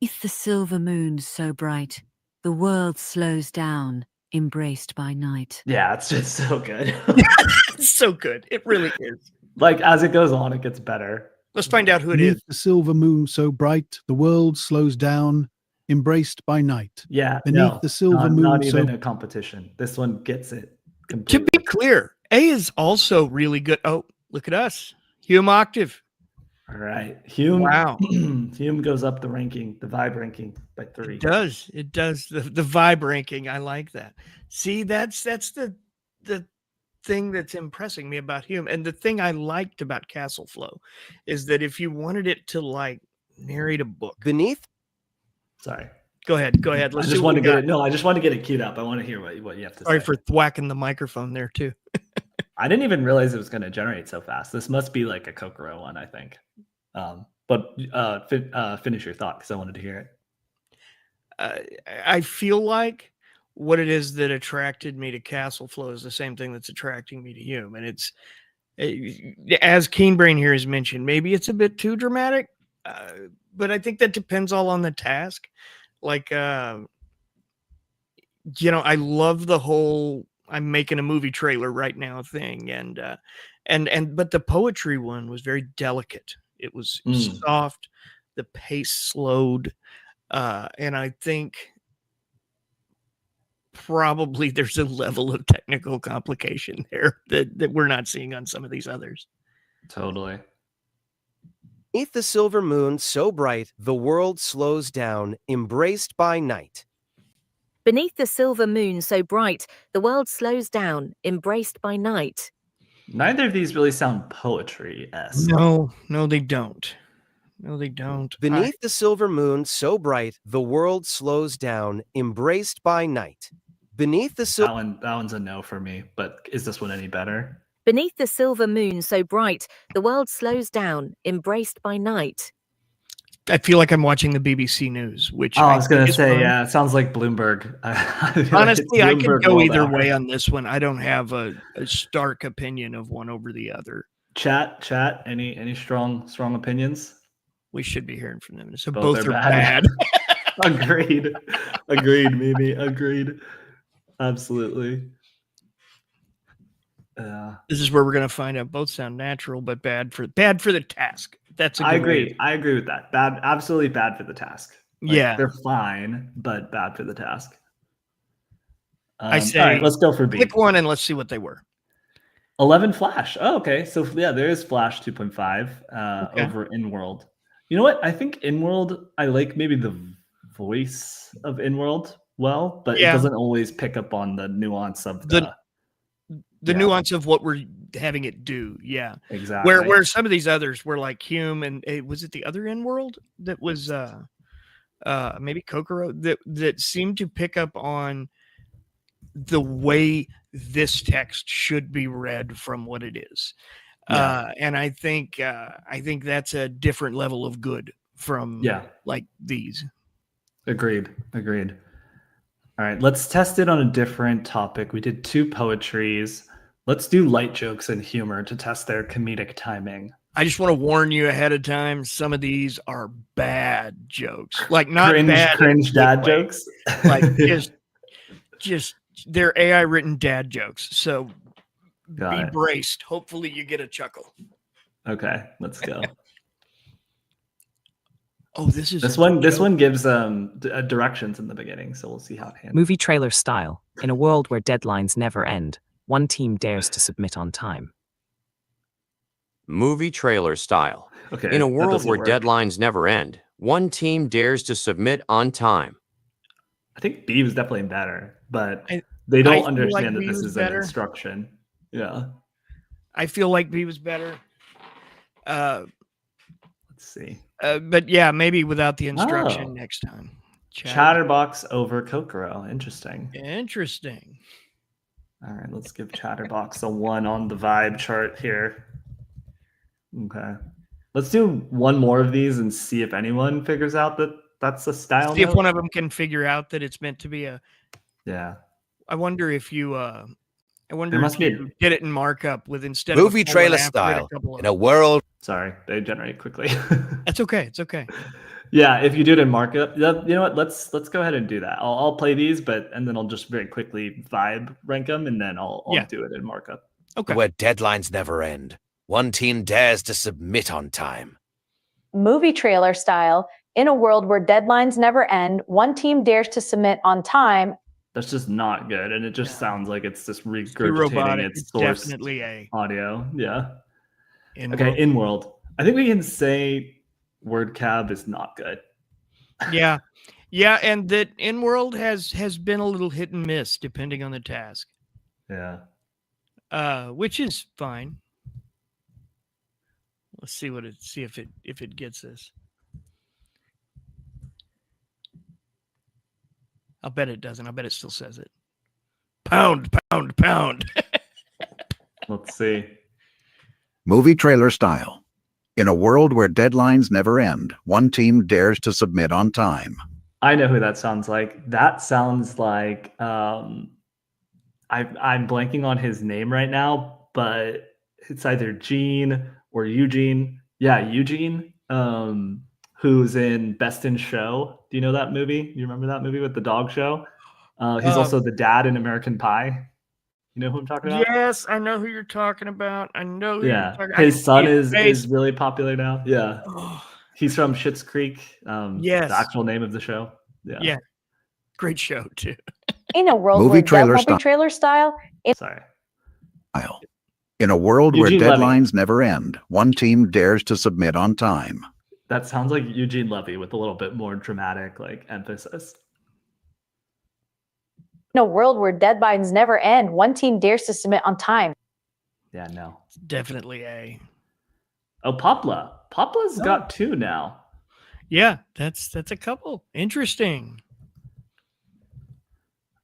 Beneath the silver moon so bright, the world slows down, embraced by night. Yeah, it's just so good. It's so good. It really is. Like as it goes on, it gets better. Let's find out who it Beneath is. the silver moon so bright, the world slows down, embraced by night. Yeah, Beneath the silver moon not so even a competition. This one gets it To completely. be clear, A is also really good. Oh, look at us. Hume Octave. All right. Hume. Wow. Hume goes up the ranking, the vibe ranking by 3. It does. It does. The vibe ranking. I like that. See, that's the thing that's impressing me about Hume. And the thing I liked about Castle Flow is that if you wanted it to like narrate a book. Beneath. Sorry. Go ahead. Go ahead. I Let's just see want what to we get got. it. No, I just want to get it queued up. I want to hear what you have to Sorry say. for thwacking the microphone there too. I didn't even realize it was going to generate so fast. This must be like a Kokoro one, I think. But finish your thought because I wanted to hear it. I feel like what it is that attracted me to Castle Flow is the same thing that's attracting me to Hume. And it's, as Keenbrain here has mentioned, maybe it's a bit too dramatic, but I think that depends all on the task. Like, I love the whole I'm making a movie trailer right now thing. But the poetry one was very delicate. It was soft. The pace slowed. And I think probably there's a level of technical complication there that we're not seeing on some of these others. Totally. Beneath the silver moon so bright, the world slows down, embraced by night. Beneath the silver moon so bright, the world slows down, embraced by night. Neither of these really sound poetry-esque. No, they don't. No, they don't. Beneath the silver moon so bright, the world slows down, embraced by night. Beneath the silver... That one's a no for me, but is this one any better? Beneath the silver moon so bright, the world slows down, embraced by night. I feel like I'm watching the BBC News, which I was going to say, fun. yeah, it sounds like Bloomberg. Honestly, I could go either hour. way on this one. I don't have a stark opinion of one over the other. Chat, any strong opinions? We should be hearing from them. So Both both are are bad. Agreed, Mimi. Agreed. Absolutely. This is where we're going to find out both sound natural, but bad for the task. That's a good I agree. way. I agree with that. Bad, absolutely bad for the task. Yeah, they're fine, but bad for the task. I say, all right, let's go for B. Pick one and let's see what they were. 11 Flash. Oh, okay. So yeah, there is Flash 2.5 over InWorld. You know what? I think InWorld, I like maybe the voice of InWorld well, but it doesn't always pick up on the nuance of the nuance of what we're having it do. Yeah, exactly. Where some of these others were like Hume and was it the other InWorld that was maybe Kokoro that seemed to pick up on the way this text should be read from what it is. And I think that's a different level of good from like these. Agreed. All right, let's test it on a different topic. We did 2 poetries. Let's do light jokes and humor to test their comedic timing. I just want to warn you ahead of time. Some of these are bad jokes, like not cringe dad jokes, like just they're AI written dad jokes. So be braced. Hopefully you get a chuckle. Okay, let's go. Oh, this one gives directions in the beginning, so we'll see how it handles. Movie trailer style. In a world where deadlines never end, one team dares to submit on time. Movie trailer style. Okay. In a world where deadlines never end, one team dares to submit on time. I think B was definitely better, but they don't understand that this is an instruction. Yeah. I feel like B was better. Let's see. But yeah, maybe without the instruction next time. Chatterbox over Kokoro. Interesting. All right, let's give Chatterbox a 1 on the vibe chart here. Okay. Let's do one more of these and see if anyone figures out that that's a style See if note. one of them can figure out that it's meant to be a. Yeah. I wonder if you. I wonder There if must be you did it in markup with instead Movie of a colon trailer after it, style. a couple of. In a world. Sorry, they generate quickly. That's okay. It's okay. Yeah, if you do it in markup, you know what? Let's go ahead and do that. I'll play these, and then I'll just very quickly vibe rank them, and then I'll do it in markup. Okay. Where deadlines never end. One team dares to submit on time. Movie trailer style. In a world where deadlines never end, one team dares to submit on time. That's just not good, and it just sounds like it's just Too regurgitating robotic. its It's source definitely a. audio. Yeah. In-world. In world. I think we can say word cab is not good. Yeah. Yeah, and that in world has been a little hit and miss depending on the task. Yeah. Which is fine. Let's see if it gets this. I'll bet it doesn't. I bet it still says it. Pound, pound, pound. Let's see. Movie trailer style. In a world where deadlines never end, one team dares to submit on time. I know who that sounds like. That sounds like I'm blanking on his name right now, but it's either Gene or Eugene. Yeah, Eugene. Who's in Best in Show? Do you know that movie? You remember that movie with the dog show? He's also the dad in American Pie. You know who I'm talking about? Yes, I know who you're talking about. I know who Yeah, you're talking. his son is really popular now. Yeah, Oh, he's from Schitt's Creek. yes. The actual name of the show. Yeah. Great show too. In a world Movie where trailer style. trailer style. Sorry. In a world where Eugene Levy. deadlines never end, one team dares to submit on time. That sounds like Eugene Levy with a little bit more dramatic emphasis. In a world where deadlines never end, one team dares to submit on time. Yeah, no. Definitely a. Oh, Popla. Popla's got 2 now. Yeah, that's a couple. Interesting.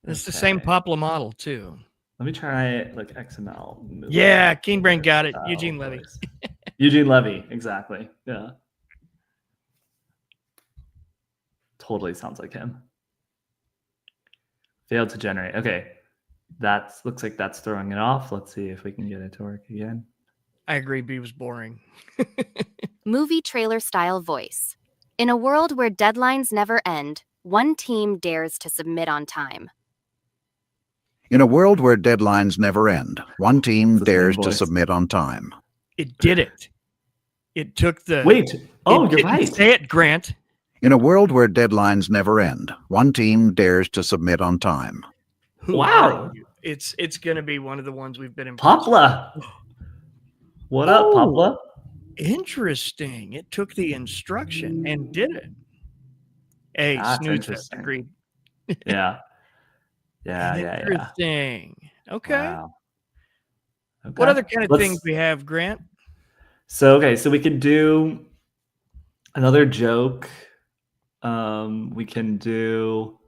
It's the same Popla model too. Let me try XML. Yeah, Keen Brain got it. Eugene Levy. Eugene Levy, exactly. Yeah. Totally sounds like him. Failed to generate. Okay. That looks like that's throwing it off. Let's see if we can get it to work again. I agree, B was boring. Movie trailer style voice. In a world where deadlines never end, one team dares to submit on time. In a world where deadlines never end, one team dares to voice. submit on time. It did it. It took the. Wait. Oh, it you're didn't right. Say it, Grant. In a world where deadlines never end, one team dares to submit on time. Who Wow. are you? It's going to be one of the ones we've been impressed Popla. What up, Popla? Interesting. It took the instruction and did it. Hey, That's snooze fest. interesting. Agreed. Yeah. Yeah. Interesting. Okay. Wow. Okay. What other kind of Let's- things we have, Grant? So we could do another joke. We can do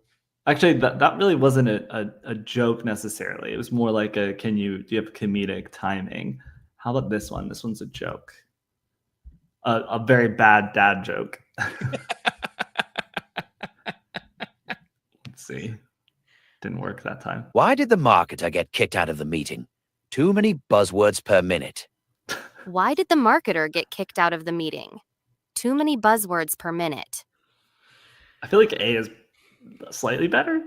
actually that really wasn't a joke necessarily. It was more like do you have comedic timing? How about this one? This one's a joke. A very bad dad joke. Let's see. Didn't work that time. Why did the marketer get kicked out of the meeting? Too many buzzwords per minute. Why did the marketer get kicked out of the meeting? Too many buzzwords per minute. I feel like A is slightly better.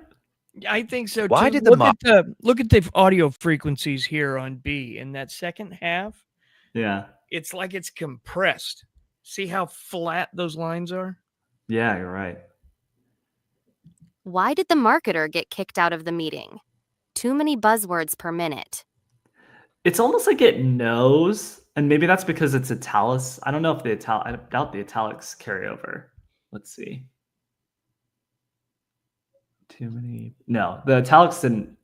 I think so. Why too. did the look at the audio frequencies here on B in that second half? Yeah. It's like it's compressed. See how flat those lines are? Yeah, you're right. Why did the marketer get kicked out of the meeting? Too many buzzwords per minute. It's almost like it knows, and maybe that's because it's italics. I don't know if I doubt the italics carry over. Let's see. Too many. No, the italics didn't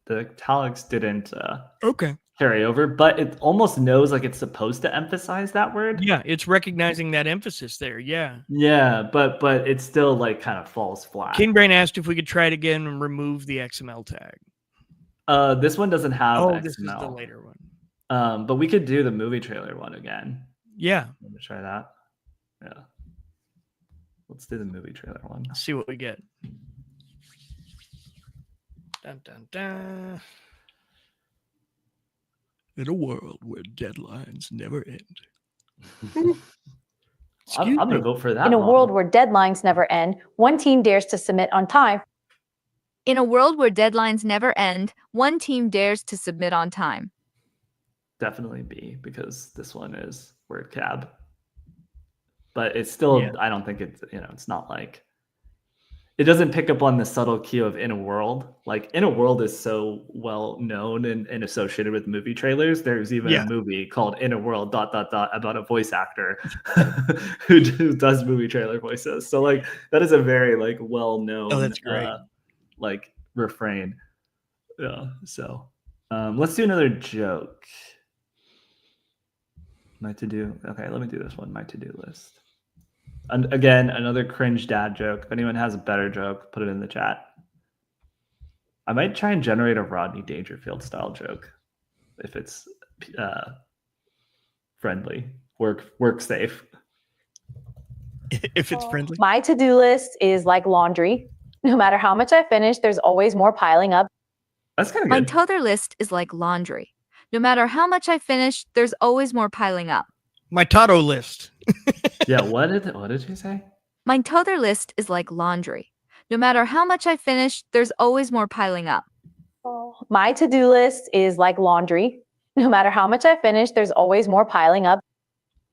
Okay. carry over, but it almost knows like it's supposed to emphasize that word. Yeah, it's recognizing that emphasis there. Yeah. Yeah, but it still kind of falls flat. King Brain asked if we could try it again and remove the XML tag. This one doesn't have XML. This is the later one. But we could do the movie trailer one again. Yeah. Let me try that. Yeah. Let's do the movie trailer one. Let's see what we get. Dun, dun, dun. In a world where deadlines never end. I'm going to vote for that In a one. world where deadlines never end, one team dares to submit on time. In a world where deadlines never end, one team dares to submit on time. Definitely B, because this one is word cab. But it's still, I don't think it's, it's not like, it doesn't pick up on the subtle cue of In a World. Like, In a World is so well known and associated with movie trailers. There's even a movie called In a World ... about a voice actor who does movie trailer voices. So like that is a very like well known that's great. Like refrain. Yeah. So let's do another joke. My to-do. Okay, let me do this one. My to-do list. And again, another cringe dad joke. If anyone has a better joke, put it in the chat. I might try and generate a Rodney Dangerfield style joke if it's friendly, work safe. If it's friendly. My to-do list is like laundry. No matter how much I finish, there's always more piling up. That's kind of My good. to-do list is like laundry. No matter how much I finish, there's always more piling up. My Tato list. Yeah, what did you say? My to-do list is like laundry. No matter how much I finish, there's always more piling up. My to-do list is like laundry. No matter how much I finish, there's always more piling up.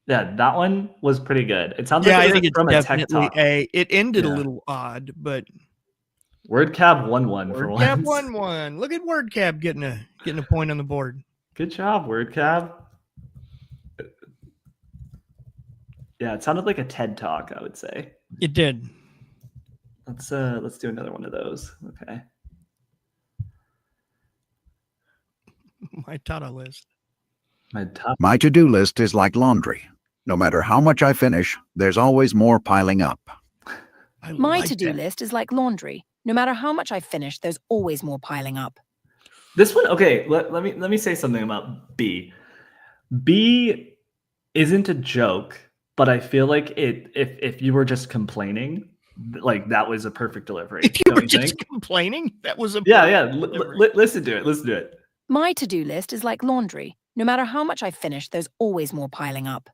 Yeah, that one was pretty good. It sounds Yeah, like I think it's from a tech definitely talk. A. It ended a little odd, but WordCab won one for once. WordCab won one. Look at WordCab getting a point on the board. Good job, WordCab. Yeah, it sounded like a TED talk, I would say. It did. Let's do another one of those. Okay. My Tato list. My to-do list is like laundry. No matter how much I finish, there's always more piling up. My to-do list is like laundry. No matter how much I finish, there's always more piling up. This one, okay, let me say something about B. B isn't a joke, but I feel like if you were just complaining, like that was a perfect delivery. If you were just complaining, that was a listen to it. My to-do list is like laundry. No matter how much I finish, there's always more piling up.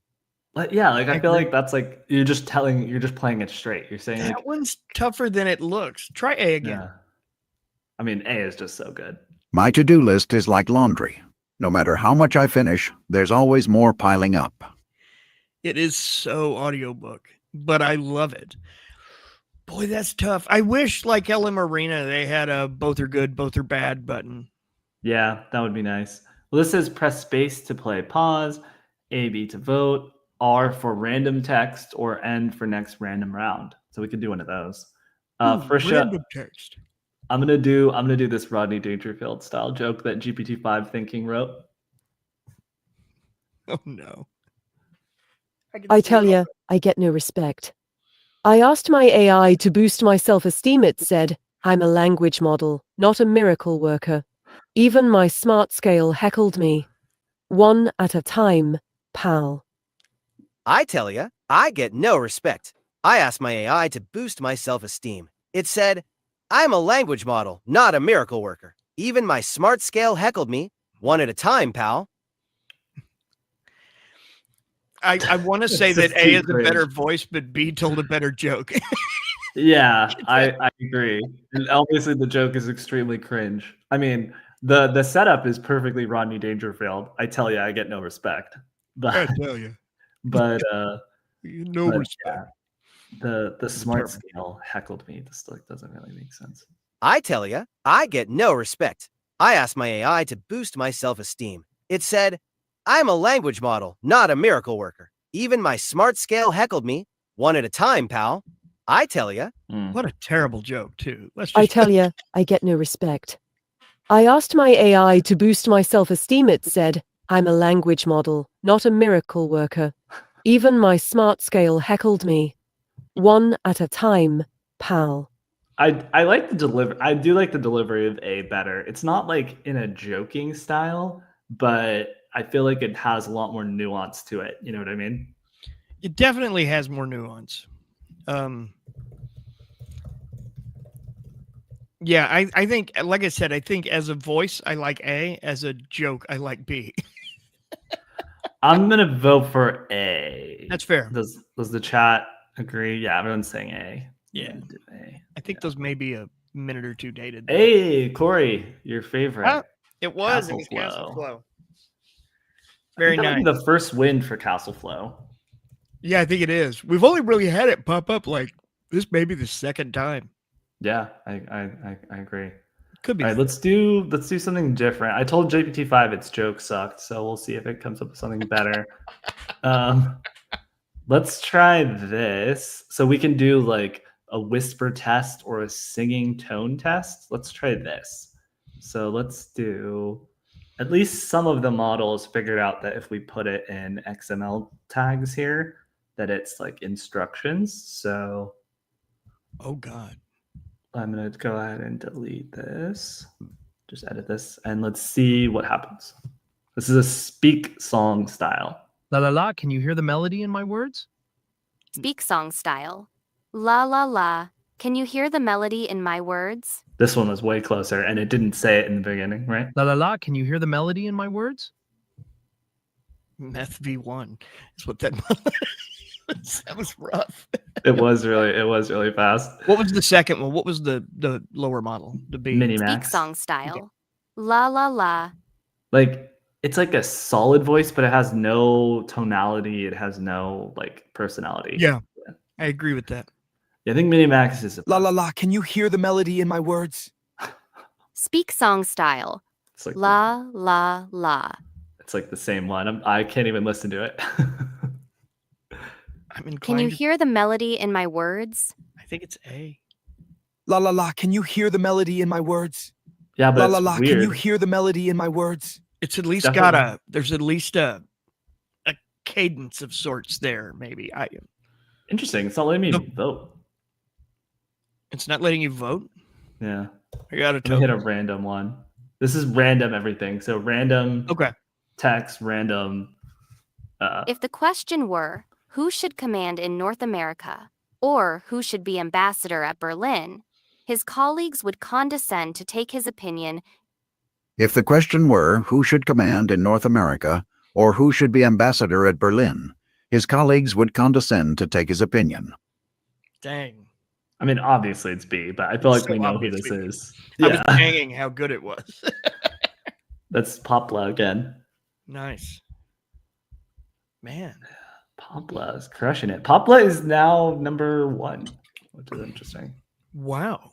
But yeah, like I feel like that's like you're just playing it straight. You're saying that like, one's tougher than it looks. Try A again. Yeah. I mean, A is just so good. My to-do list is like laundry. No matter how much I finish, there's always more piling up. It is so audiobook, but I love it. Boy, that's tough. I wish, like LM Arena, they had a both are good, both are bad button. Yeah, that would be nice. Well, this says press space to play pause, A, B to vote, R for random text, or N for next random round. So we could do one of those. First random text. I'm gonna do this Rodney Dangerfield style joke that GPT-5 thinking wrote. Oh no. I tell you, I get no respect. I asked my AI to boost my self-esteem. It said, I'm a language model, not a miracle worker. Even my smart scale heckled me. One at a time, pal. I tell ya, I get no respect. I asked my AI to boost my self-esteem. It said, I'm a language model, not a miracle worker. Even my smart scale heckled me. One at a time, pal. I want to say that A is a better voice, but B told a better joke. Yeah, I agree. And obviously, the joke is extremely cringe. I mean, the setup is perfectly Rodney Dangerfield. I tell you, I get no respect. But, I tell you. But respect. Yeah, the smart scale heckled me. This like doesn't really make sense. I tell ya, I get no respect. I asked my AI to boost my self-esteem. It said, I'm a language model, not a miracle worker. Even my smart scale heckled me. One at a time, pal. I tell ya. What a terrible joke, too. I tell you, I get no respect. I asked my AI to boost my self-esteem. It said, I'm a language model, not a miracle worker. Even my smart scale heckled me. One at a time, pal. I like the delivery. I do like the delivery of A better. It's not like in a joking style, but I feel like it has a lot more nuance to it. You know what I mean? It definitely has more nuance. Yeah, I think, like I said, I think as a voice, I like A. As a joke, I like B. I'm gonna vote for A. That's fair. Does the chat agree? Yeah, everyone's saying A. Yeah. A. I think those may be a minute or two dated. Hey, Corey, your favorite. Ah, it was Castle Castle Flow. Flow. I Very think that nice. might be the first win for Castle Flow. Yeah, I think it is. We've only really had it pop up like this, maybe the second time. Yeah, I agree. Could be. All right, let's do something different. I told GPT-5 its joke sucked, so we'll see if it comes up with something better. Let's try this. So we can do like a whisper test or a singing tone test. Let's try this. So let's do, at least some of the models figured out that if we put it in XML tags here, that it's like instructions. So, oh God, I'm gonna go ahead and delete this. Just edit this, and let's see what happens. This is a speak song style. La la la, can you hear the melody in my words? Speak song style. La la la. Can you hear the melody in my words? This one was way closer, and it didn't say it in the beginning, right? La la la, can you hear the melody in my words? Meth V1 is what that that was rough. It was really fast. What was the second one? What was the lower model? The B. Minimax. Speak song style. Okay. La la la. Like, it's like a solid voice, but it has no tonality. It has no like personality. Yeah, I agree with that. Yeah, I think Minimax is la la la. Can you hear the melody in my words? Speak song style. It's like la la la. It's like the same one. I can't even listen to it. Can you hear the melody in my words? I think it's A. La la la. Can you hear the melody in my words? Yeah, but la it's la la. weird. Can you hear the melody in my words? It's at least got there's at least a cadence of sorts there, maybe. Interesting. It's not letting me vote. It's not letting you vote? Yeah. I got to hit a random one. This is random everything. So random text, random. If the question were, who should command in North America, or who should be ambassador at Berlin, his colleagues would condescend to take his opinion. If the question were, who should command in North America, or who should be ambassador at Berlin, his colleagues would condescend to take his opinion. Dang. I mean, obviously it's B, but I feel like we know who this is. I was hanging how good it was. That's Popla again. Nice. Man. Popla is crushing it. Popla is now #1, which is interesting. Wow.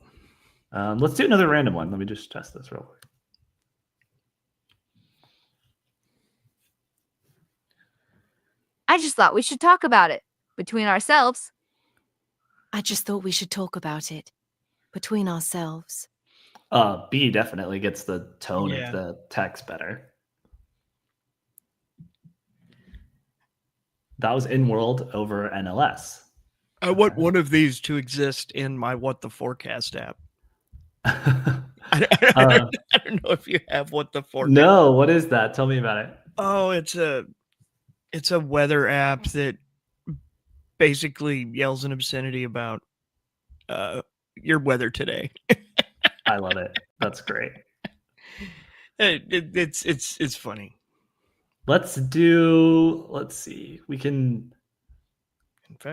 Let's do another random one. Let me just test this real quick. I just thought we should talk about it between ourselves. I just thought we should talk about it between ourselves. B definitely gets the tone of the text better. That was in world over NLS. I want one of these to exist in my What the Forecast app. I don't know if you have What the Forecast. No, what is that? Tell me about it. Oh, it's a weather app that basically yells an obscenity about your weather today. I love it. That's great. It's funny. Let's see. We can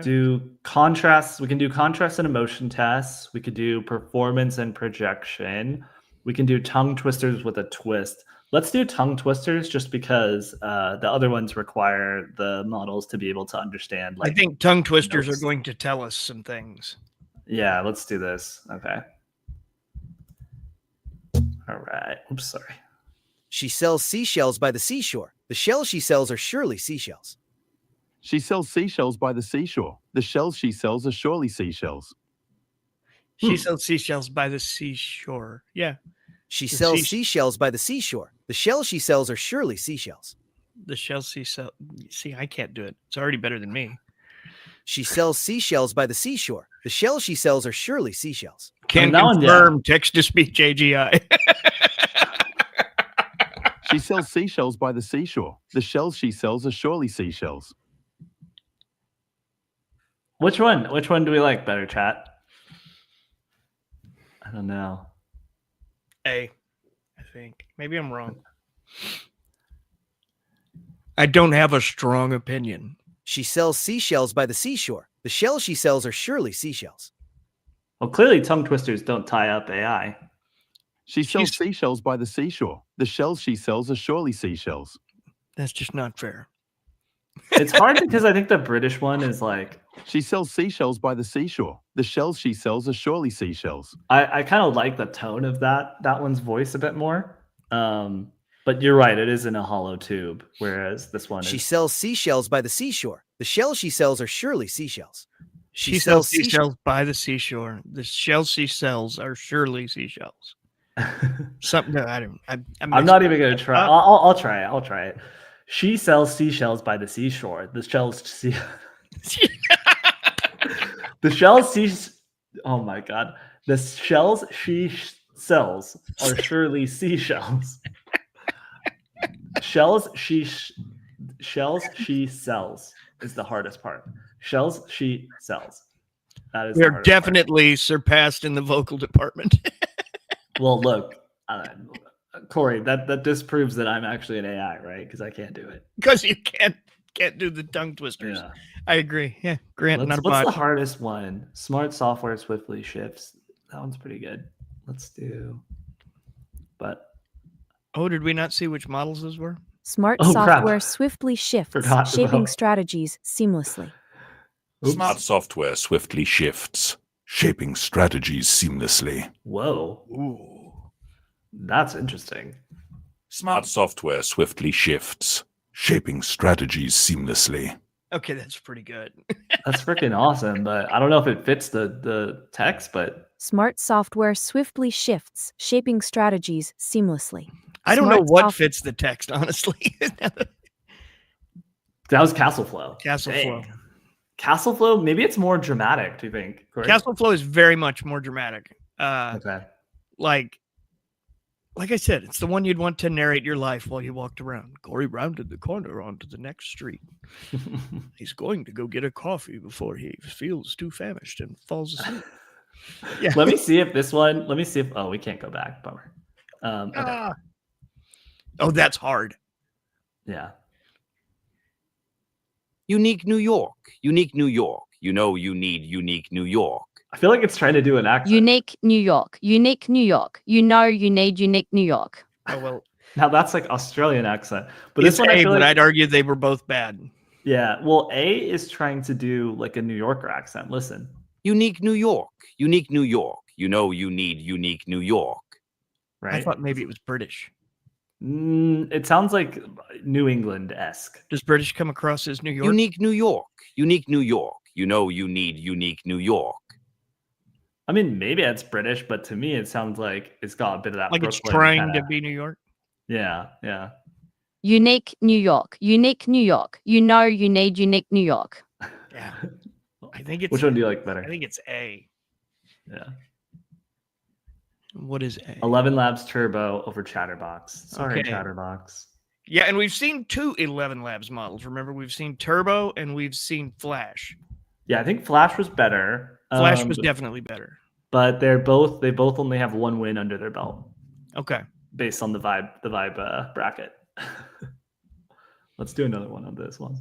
do contrasts. We can do contrast and emotion tests. We could do performance and projection. We can do tongue twisters with a twist. Let's do tongue twisters just because the other ones require the models to be able to understand. I think tongue twisters are going to tell us some things. Yeah, let's do this. Okay. All right. Oops, sorry. She sells seashells by the seashore. The shells she sells are surely seashells. She sells seashells by the seashore. The shells she sells are surely seashells. She sells seashells by the seashore. Yeah. She sells seashells by the seashore. The shells she sells are surely seashells. The shells she sells. See, I can't do it. It's already better than me. She sells seashells by the seashore. The shells she sells are surely seashells. Can confirm text to speech AGI. She sells seashells by the seashore. The shells she sells are surely seashells. Which one? Which one do we like better, chat? I don't know. A, I think. Maybe I'm wrong. I don't have a strong opinion. She sells seashells by the seashore. The shells she sells are surely seashells. Well, clearly tongue twisters don't tie up AI. She sells seashells by the seashore. The shells she sells are surely seashells. That's just not fair. It's hard because I think the British one is like... She sells seashells by the seashore. The shells she sells are surely seashells. I kind of like the tone of that one's voice a bit more. But you're right, it is in a hollow tube, whereas this one She is... sells seashells by the seashore. The shells she sells are surely seashells. She sells seashells by the seashore. The shells she sells are surely seashells. Something that I'm not even gonna try. I'll try it. I'll try it. She sells seashells by the seashore. The shells the shells oh my god. The shells she sells are surely seashells. Shells she sells is the hardest part. Shells she sells. That is. They're definitely surpassed in the vocal department. Well, look, Corey, that disproves that I'm actually an AI, right? Because I can't do it. Because you can't do the tongue twisters. Yeah. I agree. Yeah, Grant, not a What's bot. the hardest one? Smart software swiftly shifts. That one's pretty good. Let's do. But. Oh, did we not see which models those were? Smart software swiftly shifts, shaping strategies seamlessly. Smart software swiftly shifts, shaping strategies seamlessly. Whoa. Ooh. That's interesting. Smart software swiftly shifts, shaping strategies seamlessly. Okay, that's pretty good. That's freaking awesome, but I don't know if it fits the text, but... Smart software swiftly shifts, shaping strategies seamlessly. I don't know what fits the text, honestly. That was Castleflow. Castleflow. Castleflow, maybe it's more dramatic, do you think? Corey? Castleflow is very much more dramatic. Okay. Like I said, it's the one you'd want to narrate your life while you walked around. Corey rounded the corner onto the next street. He's going to go get a coffee before he feels too famished and falls asleep. Yeah. Let me see if this one, oh, we can't go back. Bummer. Okay. Oh, that's hard. Yeah. Unique New York. Unique New York. You know you need unique New York. I feel like it's trying to do an accent. Unique New York. Unique New York. You know you need unique New York. Oh, well. Now that's like Australian accent. But It's this one, I feel but like... I'd argue they were both bad. Yeah. Well, A is trying to do like a New Yorker accent. Listen. Unique New York. Unique New York. You know you need unique New York. Right. I thought maybe it was British. It sounds like New England-esque. Does British come across as New York? Unique New York. Unique New York. You know you need unique New York. I mean, maybe it's British, but to me, it sounds like it's got a bit of that. Like Brooklyn it's trying kinda... to be New York? Yeah, yeah. Unique New York. Unique New York. You know you need unique New York. Yeah. I think it's... Which one do you like better? I think it's A. Yeah. What is A? 11 Labs Turbo over Chatterbox. Sorry, Okay. Chatterbox. Yeah, and we've seen two 11 Labs models. Remember, we've seen Turbo and we've seen Flash. Yeah, I think Flash was better. Flash was definitely better. But they both only have one win under their belt. Okay. Based on the vibe bracket. Let's do another one on this one.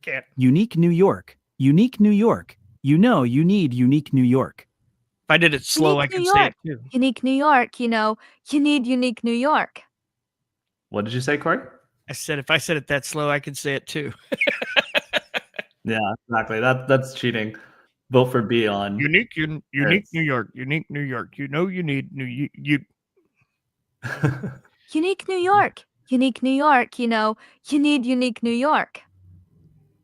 Can't. Unique New York. Unique New York. You know you need unique New York. If I did it slow, I could say it too. Unique New York, you know, you need unique New York. What did you say, Corey? I said if I said it that slow, I could say it too. Yeah, exactly. That's cheating. Vote for B on unique New York. Unique New York. You know you need you. Unique New York. Unique New York, you know, you need unique New York.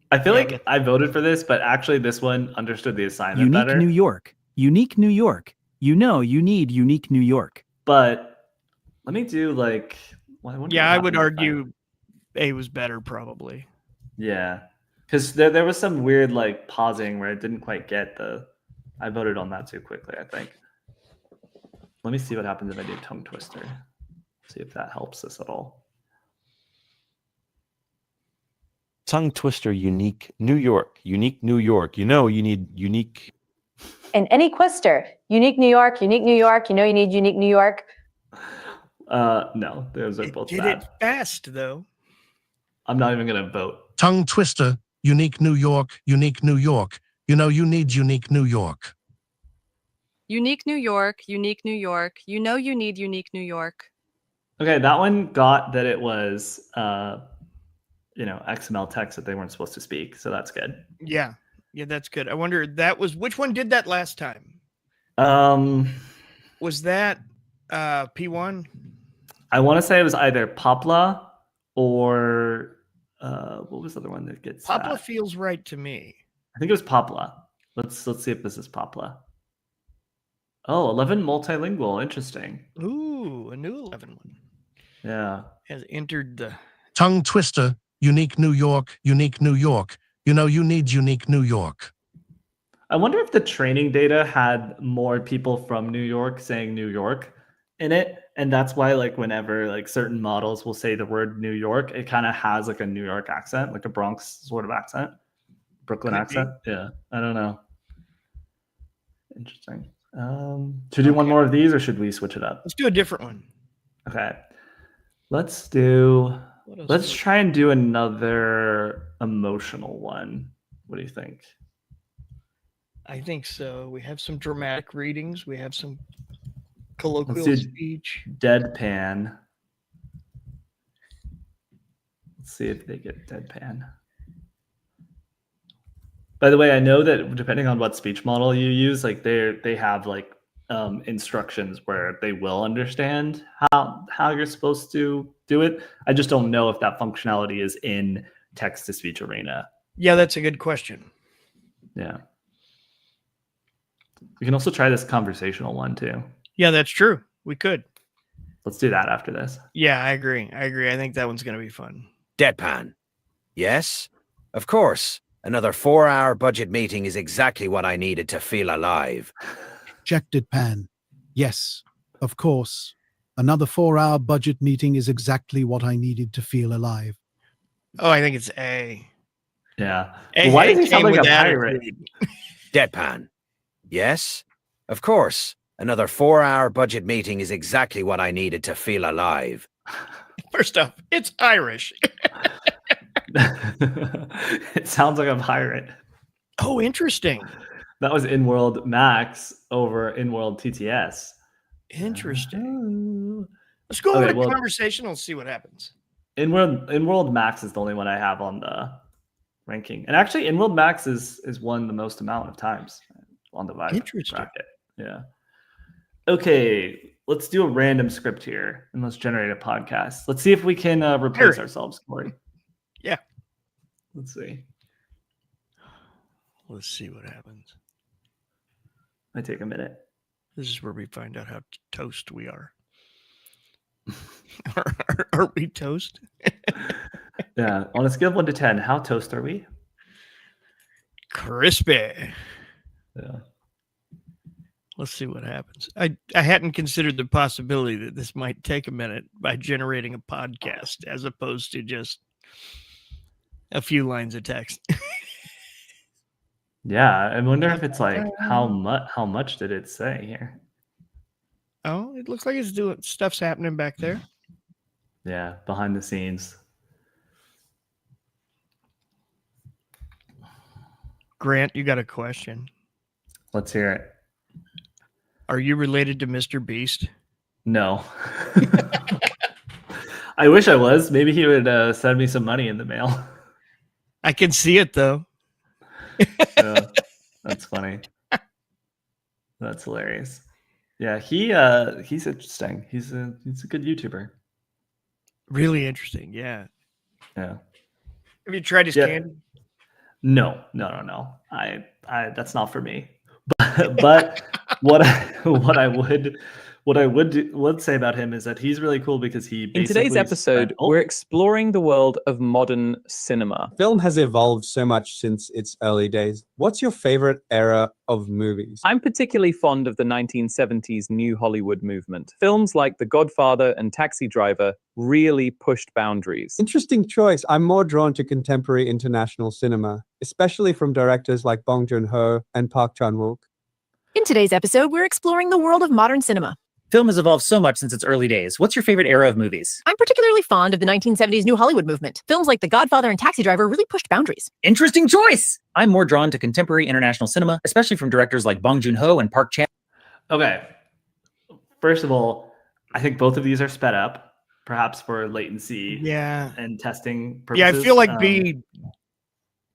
I feel like I voted for this, but actually this one understood the assignment Unique better. New York. Unique New York. You know you need unique New York. But let me do like... Yeah, I would argue A was better probably. Yeah. Because there was some weird like pausing where I didn't quite get the... I voted on that too quickly, I think. Let me see what happens if I do tongue twister. See if that helps us at all. Tongue twister, unique New York. Unique New York. You know you need unique. And any quister, unique New York, unique New York. You know you need unique New York. No, those are both Did bad. it fast though. I'm not even gonna vote. Tongue twister, unique New York, unique New York. You know you need unique New York. Unique New York, unique New York. You know you need unique New York. Okay, that one got that it was XML text that they weren't supposed to speak, so that's good. Yeah, that's good. I wonder which one did that last time? Was that P1? I want to say it was either Popla or what was the other one that gets Popla that? feels right to me. I think it was Popla. Let's see if this is Popla. Oh, 11 multilingual. Interesting. Ooh, a new 11 one. Yeah. Has entered the Tongue twister, unique New York, unique New York. You know you need unique New York. I wonder if the training data had more people from New York saying New York in it, and that's why like whenever like certain models will say the word New York, it kind of has like a New York accent, like a Bronx sort of accent, Brooklyn Could accent. Yeah, I don't know. Interesting. Should we do one more of these, or should we switch it up? Let's do a different one. Okay. Let's do. What else Let's do we- try and do another emotional one. What do you think? I think so. We have some dramatic readings. We have some colloquial Let's do speech. deadpan. Let's see if they get deadpan. By the way, I know that depending on what speech model you use, like they have like instructions where they will understand how you're supposed to do it. I just don't know if that functionality is in text-to-speech arena. Yeah, that's a good question. Yeah. We can also try this conversational one too. Yeah, that's true. We could. Let's do that after this. Yeah, I agree. I think that one's going to be fun. Deadpan. Yes, of course. Another 4-hour budget meeting is exactly what I needed to feel alive. Rejected pan. Yes, of course. Another 4-hour budget meeting is exactly what I needed to feel alive. Oh, I think it's A. Yeah. A, Well, why A does he sound came like a with pirate? attitude. Deadpan. Yes, of course. Another 4-hour budget meeting is exactly what I needed to feel alive. First off, it's Irish. It sounds like a pirate. Oh, interesting. That was in-world Max over in-world TTS. Interesting. Let's go over Okay, to well, conversational and see what happens. in-world Max is the only one I have on the ranking. And actually, in-world Max is won the most amount of times on the Vibe Interesting. bracket. Yeah. Okay, let's do a random script here and let's generate a podcast. Let's see if we can replace Sure. ourselves, Corey. Yeah. Let's see. Let's see what happens. Might take a minute. This is where we find out how toast we are. Are we toast? Yeah. On a scale of 1 to 10, how toast are we? Crispy. Yeah. Let's see what happens. I hadn't considered the possibility that this might take a minute by generating a podcast as opposed to just a few lines of text. Yeah, I wonder if it's like how much did it say here? Oh, it looks like it's doing stuff's happening back there. Yeah, behind the scenes. Grant, you got a question. Let's hear it. Are you related to Mr. Beast? No. I wish I was. Maybe he would send me some money in the mail. I can see it though. That's funny. That's hilarious. Yeah, he's interesting. He's a good YouTuber. Really interesting. Yeah. Yeah. Have you tried his candy? No. I that's not for me. But what I What I would say about him is that he's really cool because he In today's basically episode, we're exploring the world of modern cinema. Film has evolved so much since its early days. What's your favorite era of movies? I'm particularly fond of the 1970s New Hollywood movement. Films like The Godfather and Taxi Driver really pushed boundaries. Interesting choice. I'm more drawn to contemporary international cinema, especially from directors like Bong Joon-ho and Park Chan-wook. In today's episode, we're exploring the world of modern cinema. Film has evolved so much since its early days. What's your favorite era of movies? I'm particularly fond of the 1970s New Hollywood movement. Films like The Godfather and Taxi Driver really pushed boundaries. Interesting choice! I'm more drawn to contemporary international cinema, especially from directors like Bong Joon-ho and Park Chan. Okay. First of all, I think both of these are sped up, perhaps for latency and testing purposes. Yeah, I feel like B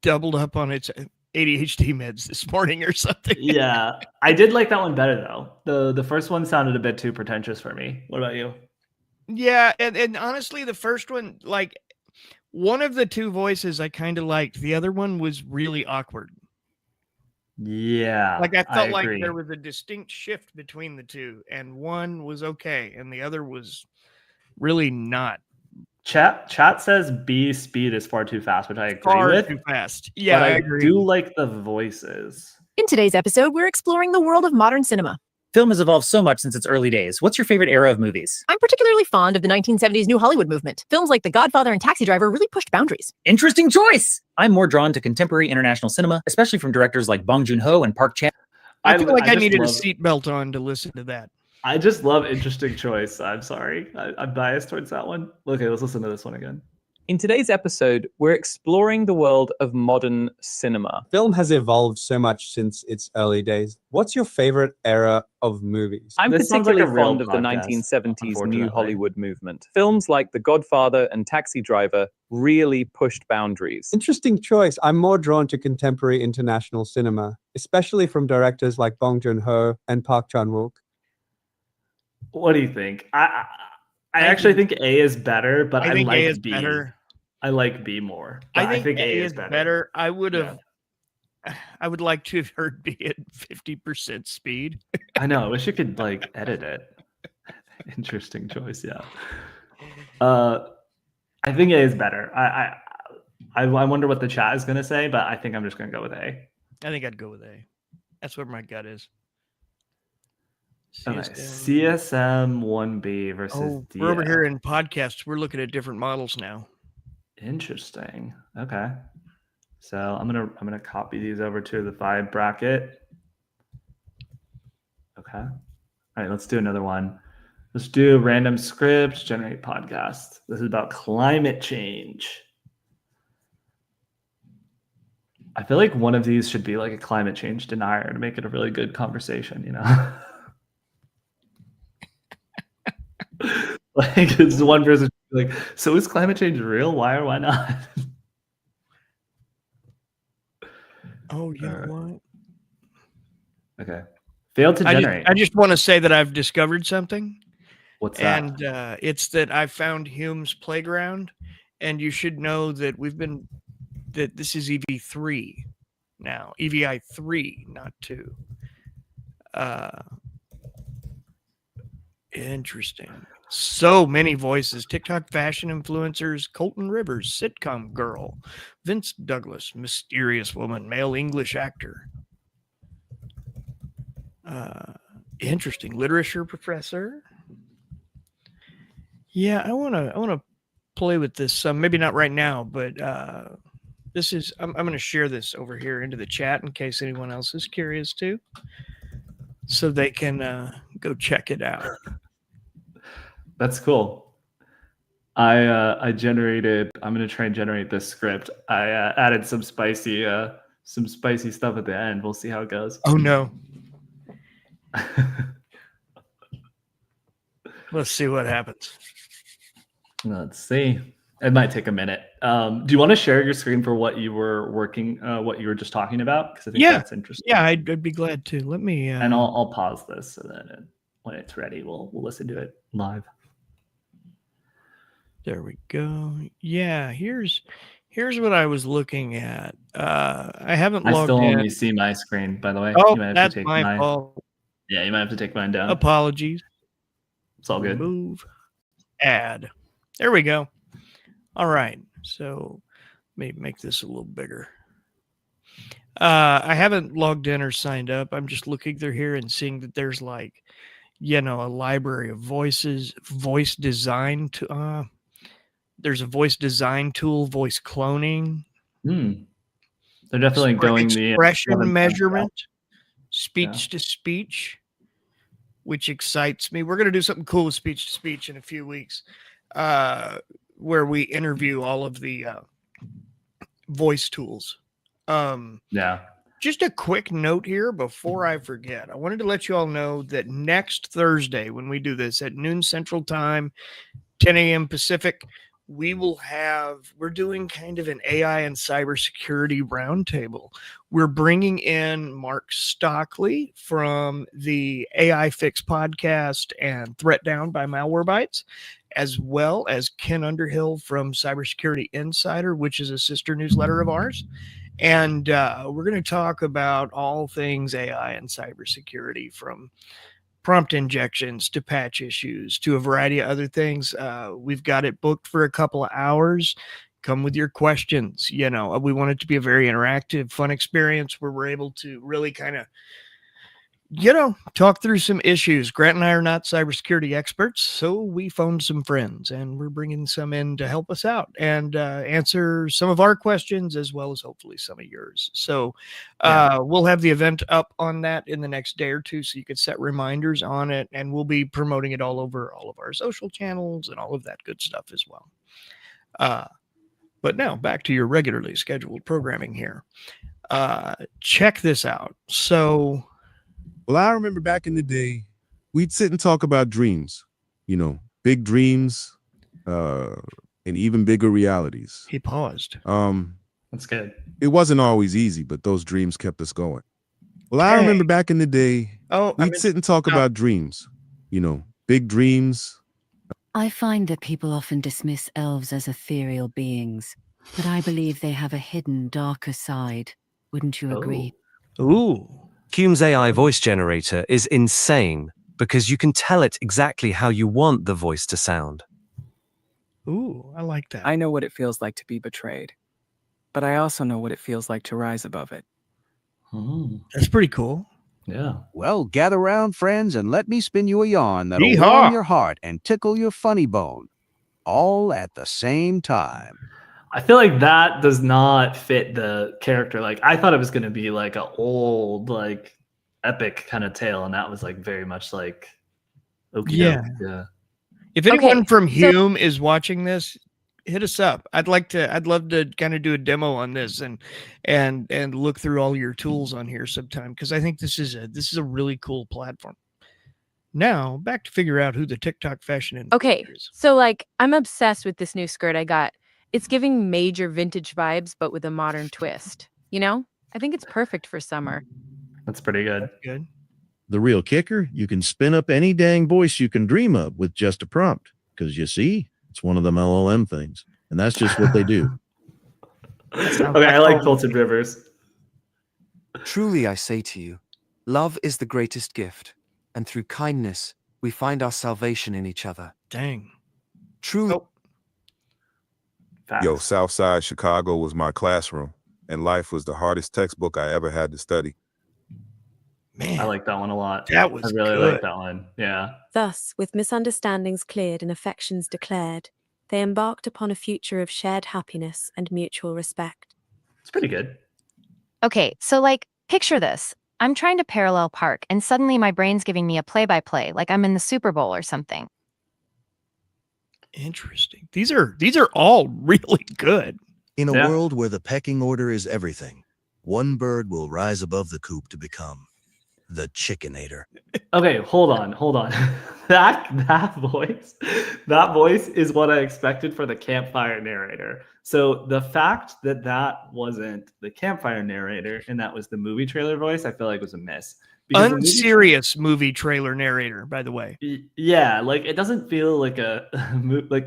doubled up on its ADHD meds this morning or something. Yeah, I did like that one better though. The first one sounded a bit too pretentious for me. What about you? Yeah, and honestly, the first one, like one of the two voices I kind of liked. The other one was really awkward. Yeah, like I felt like agree. there was a distinct shift between the two, and one was okay, and the other was really not. Chat says B speed is far too fast, which I agree Far with. too fast. Yeah, but I I agree. do like the voices. In today's episode, we're exploring the world of modern cinema. Film has evolved so much since its early days. What's your favorite era of movies? I'm particularly fond of the 1970s New Hollywood movement. Films like The Godfather and Taxi Driver really pushed boundaries. Interesting choice! I'm more drawn to contemporary international cinema, especially from directors like Bong Joon-ho and Park Chan. I feel like I just needed a love- seatbelt on to listen to that. I just love interesting choice. I'm sorry. I'm biased towards that one. Okay, let's listen to this one again. In today's episode, we're exploring the world of modern cinema. Film has evolved so much since its early days. What's your favorite era of movies? I'm This sounds like particularly a real fond of the podcast, 1970s New unfortunately. Hollywood movement. Films like The Godfather and Taxi Driver really pushed boundaries. Interesting choice. I'm more drawn to contemporary international cinema, especially from directors like Bong Joon-ho and Park Chan-wook. What do you think? I actually think A is better, but I think like A is B. better. I like B more. I but think A is better. better. I would have. I would like to have heard B at 50% speed. I know. I wish you could like edit it. Interesting choice. Yeah. I think A is better. I wonder what the chat is gonna say, but I think I'm just gonna go with A. I think I'd go with A. That's what my gut is. Okay. CSM 1B versus Oh, we're over here in podcasts. We're looking at different models now. Interesting. Okay. So I'm gonna copy these over to the 5 bracket. Okay. All right, let's do another one. Let's do random script, generate podcast. This is about climate change. I feel like one of these should be like a climate change denier to make it a really good conversation, you know? Like it's one person like, so is climate change real? Why or why not? Oh, you know what? Okay. Failed to generate. I just want to say that I've discovered something. What's that? And it's that I found Hume's playground, and you should know that that this is EV3 now, EVI 3, not 2. Interesting. So many voices. TikTok fashion influencers, Colton Rivers, sitcom girl, Vince Douglas, mysterious woman, male English actor. Interesting. Literature professor. Yeah, I wanna play with this some. Maybe not right now, but this is I'm gonna share this over here into the chat in case anyone else is curious too, so they can go check it out. That's cool. I generated. I'm gonna try and generate this script. I added some spicy stuff at the end. We'll see how it goes. Oh no. Let's see what happens. Let's see. It might take a minute. Do you want to share your screen for what you were working, what you were just talking about? Because I think that's interesting. Yeah, I'd be glad to. Let me. And I'll pause this so that when it's ready, we'll listen to it live. There we go. Yeah, here's what I was looking at. I haven't logged in. I still only see my screen, by the way. Oh, you might have that's to take my fault. Yeah, you might have to take mine down. Apologies. It's all good. Remove. Add. There we go. All right. So maybe make this a little bigger. I haven't logged in or signed up. I'm just looking through here and seeing that there's like, a library of voices, voice design. There's a voice design tool, voice cloning. They're definitely going the expression measurement, speech to speech, which excites me. We're going to do something cool with speech to speech in a few weeks, where we interview all of the voice tools. Just a quick note here before I forget. I wanted to let you all know that next Thursday, when we do this at noon Central Time, 10 a.m. Pacific, we're doing kind of an AI and cybersecurity roundtable. We're bringing in Mark Stockley from the AI Fix podcast and Throwdown by Malwarebytes, as well as Ken Underhill from Cybersecurity Insider, which is a sister newsletter of ours. And we're going to talk about all things AI and cybersecurity, from prompt injections to patch issues to a variety of other things. We've got it booked for a couple of hours. Come with your questions. We want it to be a very interactive, fun experience where we're able to really kind of, talk through some issues. Grant and I are not cybersecurity experts, so we phoned some friends and we're bringing some in to help us out and answer some of our questions as well as hopefully some of yours. So we'll have the event up on that in the next day or two, so you can set reminders on it, and we'll be promoting it all over all of our social channels and all of that good stuff as well. But now back to your regularly scheduled programming here. Check this out. So... Well, I remember back in the day, we'd sit and talk about dreams, big dreams, and even bigger realities. He paused. That's good. It wasn't always easy, but those dreams kept us going. Well, I remember back in the day, we'd sit and talk about dreams, big dreams. I find that people often dismiss elves as ethereal beings, but I believe they have a hidden, darker side. Wouldn't you agree? Ooh. Hume's AI voice generator is insane because you can tell it exactly how you want the voice to sound. Ooh, I like that. I know what it feels like to be betrayed, but I also know what it feels like to rise above it. That's pretty cool. Yeah. Well, gather round, friends, and let me spin you a yarn that'll Yeehaw! warm your heart and tickle your funny bone, all at the same time. I feel like that does not fit the character. Like, I thought it was going to be like an old, like, epic kind of tale, and that was like very much like, yeah. If anyone from Hume is watching this, hit us up. I'd love to kind of do a demo on this and look through all your tools on here sometime, because I think this is a really cool platform. Now back to figure out who the TikTok fashion influencer is. So I'm obsessed with this new skirt I got. It's giving major vintage vibes, but with a modern twist. I think it's perfect for summer. That's pretty good. Good. The real kicker, you can spin up any dang voice you can dream of with just a prompt. Because you see, it's one of them LLM things. And that's just what they do. Okay, I like Colton Rivers. Truly, I say to you, love is the greatest gift. And through kindness, we find our salvation in each other. Dang. Truly. Yo, Southside Chicago was my classroom, and life was the hardest textbook I ever had to study. Man, I like that one a lot. That was I really good. like that one. Yeah. Thus, with misunderstandings cleared and affections declared, they embarked upon a future of shared happiness and mutual respect. It's pretty good. Okay, so picture this. I'm trying to parallel park, and suddenly my brain's giving me a play-by-play, like I'm in the Super Bowl or something. Interesting. These are all really good. In a world where the pecking order is everything, one bird will rise above the coop to become the Chickenator. Okay, hold on. that voice is what I expected for the campfire narrator. So the fact that wasn't the campfire narrator and that was the movie trailer voice, I feel like was a miss. Unserious movie trailer narrator, by the way. Yeah, it doesn't feel like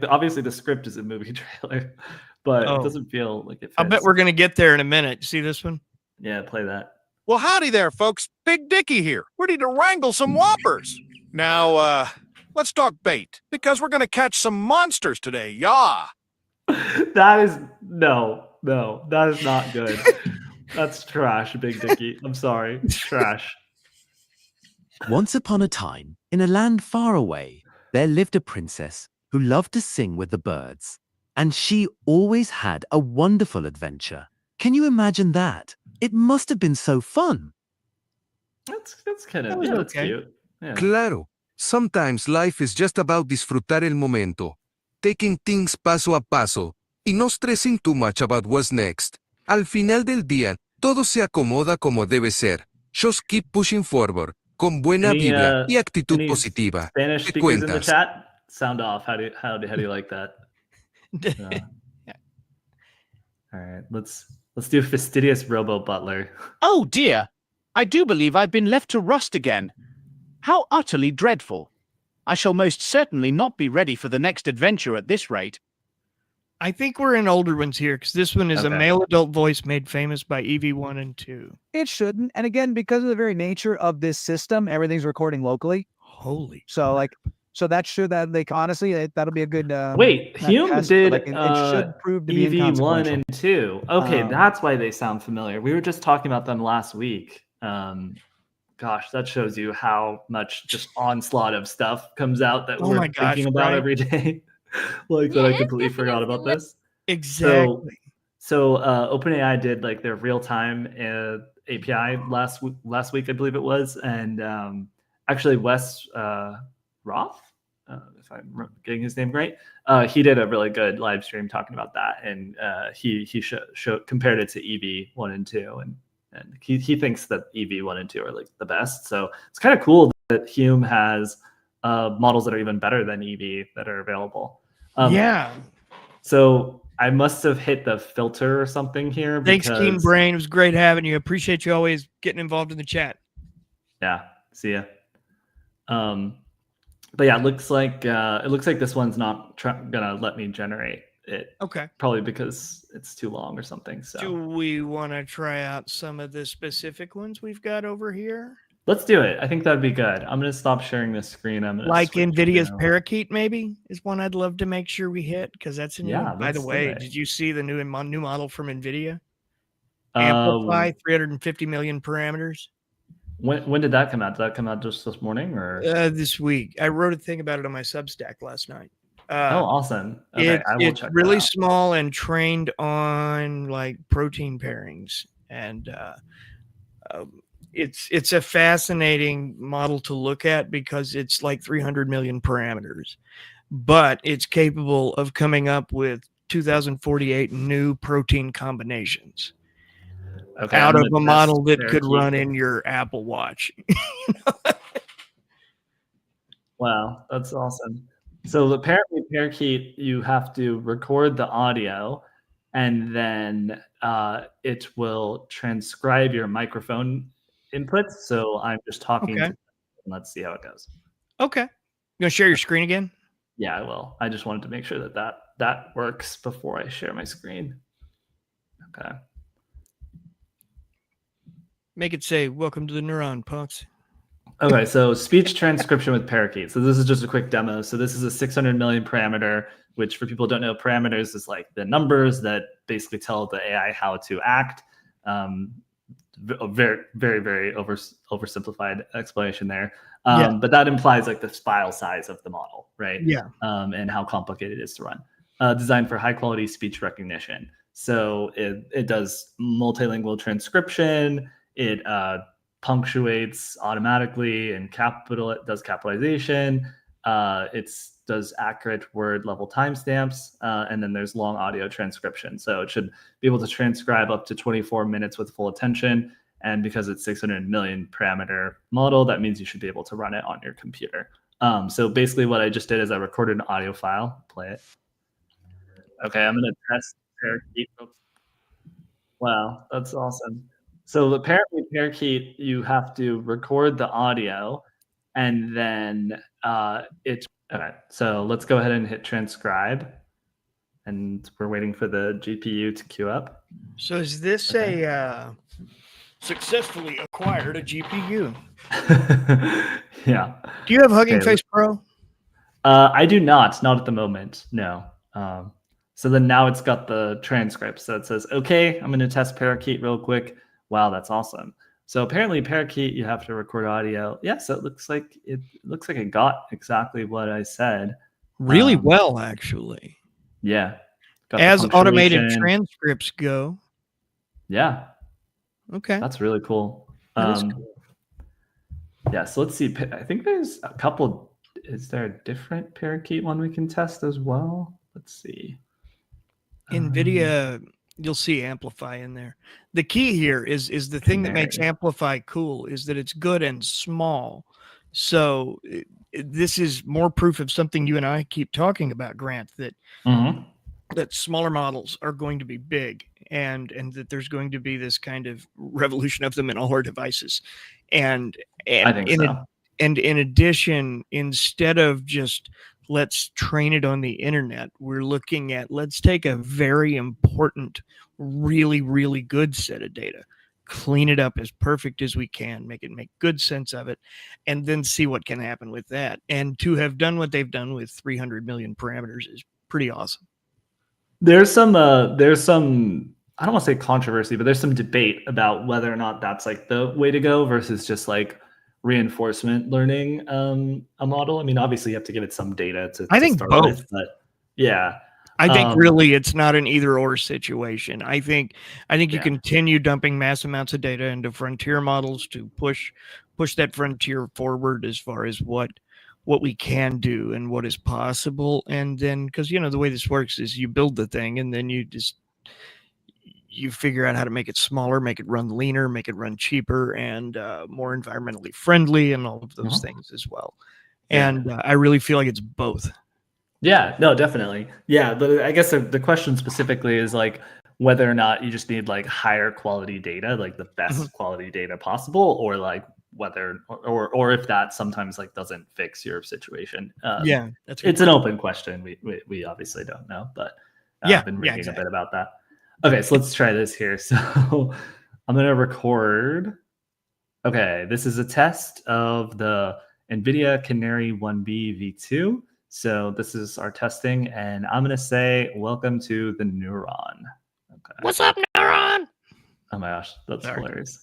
obviously the script is a movie trailer, but it doesn't feel like it fits. I bet we're gonna get there in a minute. See this one? Yeah, play that. Well, howdy there, folks. Big Dickie here, ready to wrangle some whoppers. Now, Let's talk bait, because we're going to catch some monsters today, yeah. That is no, that is not good. That's trash, Big Dicky. I'm sorry. Trash. Once upon a time, in a land far away, there lived a princess who loved to sing with the birds. And she always had a wonderful adventure. Can you imagine that? It must have been so fun. That's kind of, was yeah, that's okay. cute. Yeah. Claro. Sometimes life is just about disfrutar el momento, taking things paso a paso, y no stressing too much about what's next. Al final del día, todo se acomoda como debe ser. Just keep pushing forward, con buena vibra y actitud Any positiva. Spanish ¿Qué speakers in the cuentas? chat? Sound off. How do you like that? All right, let's do fastidious Robo Butler. Oh dear, I do believe I've been left to rust again. How utterly dreadful. I shall most certainly not be ready for the next adventure at this rate. I think we're in older ones here because this one is a Okay. male adult voice made famous by EV1 and 2. It shouldn't. And again, because of the very nature of this system, everything's recording locally. Holy. So honestly, that'll be a good. Wait, not Hume test, but, did like, it should prove to be EV1 inconsequential. and 2. Okay, that's why they sound familiar. We were just talking about them last week. Gosh, that shows you how much just onslaught of stuff comes out that we're thinking about every day. Like that I completely forgot about this. Exactly. So OpenAI did like their real-time API last week, I believe it was, and actually Wes Roth, if I'm getting his name right, he did a really good live stream talking about that, and he compared it to EV1 and 2, and he thinks that EV1 and 2 are like the best. So it's kind of cool that Hume has models that are even better than EV that are available. Yeah. So I must have hit the filter or something here. Thanks, because, Keen Brain. It was great having you. Appreciate you always getting involved in the chat. Yeah. See ya. But yeah, it looks like this one's not gonna let me generate it. Okay. Probably because it's too long or something. So Do we want to try out some of the specific ones we've got over here? let's do it. I think that'd be good. I'm gonna stop sharing this screen. I'm gonna Like switch NVIDIA's to- Parakeet, maybe, is one I'd love to make sure we hit because that's a new Yeah, one. By the let's do way, it. did you see the new model from NVIDIA? Amplify 350 million parameters. When did that come out? Did that come out just this morning or? This week. I wrote a thing about it on my Substack last night. Oh, awesome. Okay, I will It's check that really out. small and trained on like protein pairings, and it's a fascinating model to look at because it's like 300 million parameters, but it's capable of coming up with 2048 new protein combinations. Okay, out I'm of gonna a model test that could Parakeet. run in your Apple Watch. Wow, that's awesome. So apparently Parakeet, you have to record the audio and then it will transcribe your microphone inputs. So I'm just talking Okay. to let's see how it goes. Okay. You gonna share your screen again? Yeah, I will. I just wanted to make sure that works before I share my screen. Okay. Make it say, "Welcome to the Neuron, punks." Okay, so speech transcription with Parakeet. So this is just a quick demo. So this is a 600 million parameter, which for people who don't know, parameters is like the numbers that basically tell the AI how to act. Very, very, very oversimplified explanation there. Yeah. But that implies like the file size of the model, right? Yeah. And how complicated it is to run. Designed for high quality speech recognition. So it does multilingual transcription. It punctuates automatically and it does capitalization. It does accurate word level timestamps. And then there's long audio transcription. So it should be able to transcribe up to 24 minutes with full attention. And because it's 600 million parameter model, that means you should be able to run it on your computer. So basically what I just did is I recorded an audio file, play it. Okay, I'm gonna test Parakeet. Wow, that's awesome. So apparently Parakeet, you have to record the audio and then okay. So let's go ahead and hit transcribe. And we're waiting for the GPU to queue up. So is this a successfully acquired a GPU? Yeah. Do you have Hugging Okay, Face Pro? I do not at the moment. No. So then now it's got the transcript. So it says, okay, I'm going to test Parakeet real quick. Wow, that's awesome. So apparently Parakeet, you have to record audio. Yeah, so it looks like it got exactly what I said. Really well, actually. Yeah. Got As the automated punctuation. transcripts go. Yeah. Okay. That's really cool. That is cool. Yeah, so let's see. I think there's a couple. Is there a different Parakeet one we can test as well? Let's see. NVIDIA, you'll see Amplify in there. The key here is the thing that makes Canary. Amplify cool is that it's good and small. So this is more proof of something you and I keep talking about, Grant, that that smaller models are going to be big, and that there's going to be this kind of revolution of them in all our devices. And I think so. And in addition, instead of just let's train it on the internet, we're looking at let's take a very important, really, really good set of data, clean it up as perfect as we can, make good sense of it, and then see what can happen with that. And to have done what they've done with 300 million parameters is pretty awesome. There's some I don't want to say controversy, but there's some debate about whether or not that's like the way to go versus just like reinforcement learning a model. I mean, obviously you have to give it some data to start both. with, but yeah. I think really it's not an either or situation. I think you continue dumping mass amounts of data into frontier models to push that frontier forward as far as what we can do and what is possible. And then, because the way this works is you build the thing and then you figure out how to make it smaller, make it run leaner, make it run cheaper, and more environmentally friendly, and all of those things as well. And I really feel like it's both. Yeah, no, definitely. Yeah, but I guess the question specifically is like whether or not you just need like higher quality data, like the best quality data possible, or like whether or if that sometimes like doesn't fix your situation. Yeah, it's an open question. We obviously don't know, but I've been reading a bit about that. Okay, so let's try this here. So I'm going to record. Okay, this is a test of the NVIDIA Canary 1B V2. So this is our testing, and I'm going to say, welcome to the neuron. Okay. What's up, neuron? Oh my gosh, that's hilarious.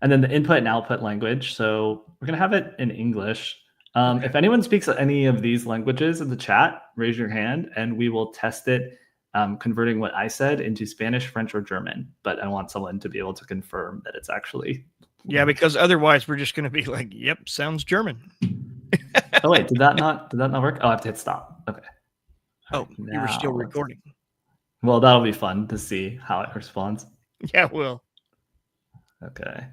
And then the input and output language. So we're going to have it in English. If anyone speaks any of these languages in the chat, raise your hand, and we will test it. Converting what I said into Spanish, French, or German, but I want someone to be able to confirm that it's actually. Yeah, because otherwise we're just going to be like, "Yep, sounds German." Oh wait, did that not work? Oh, I have to hit stop. Okay. Oh, you were still recording. Well, that'll be fun to see how it responds. Yeah, well. Okay.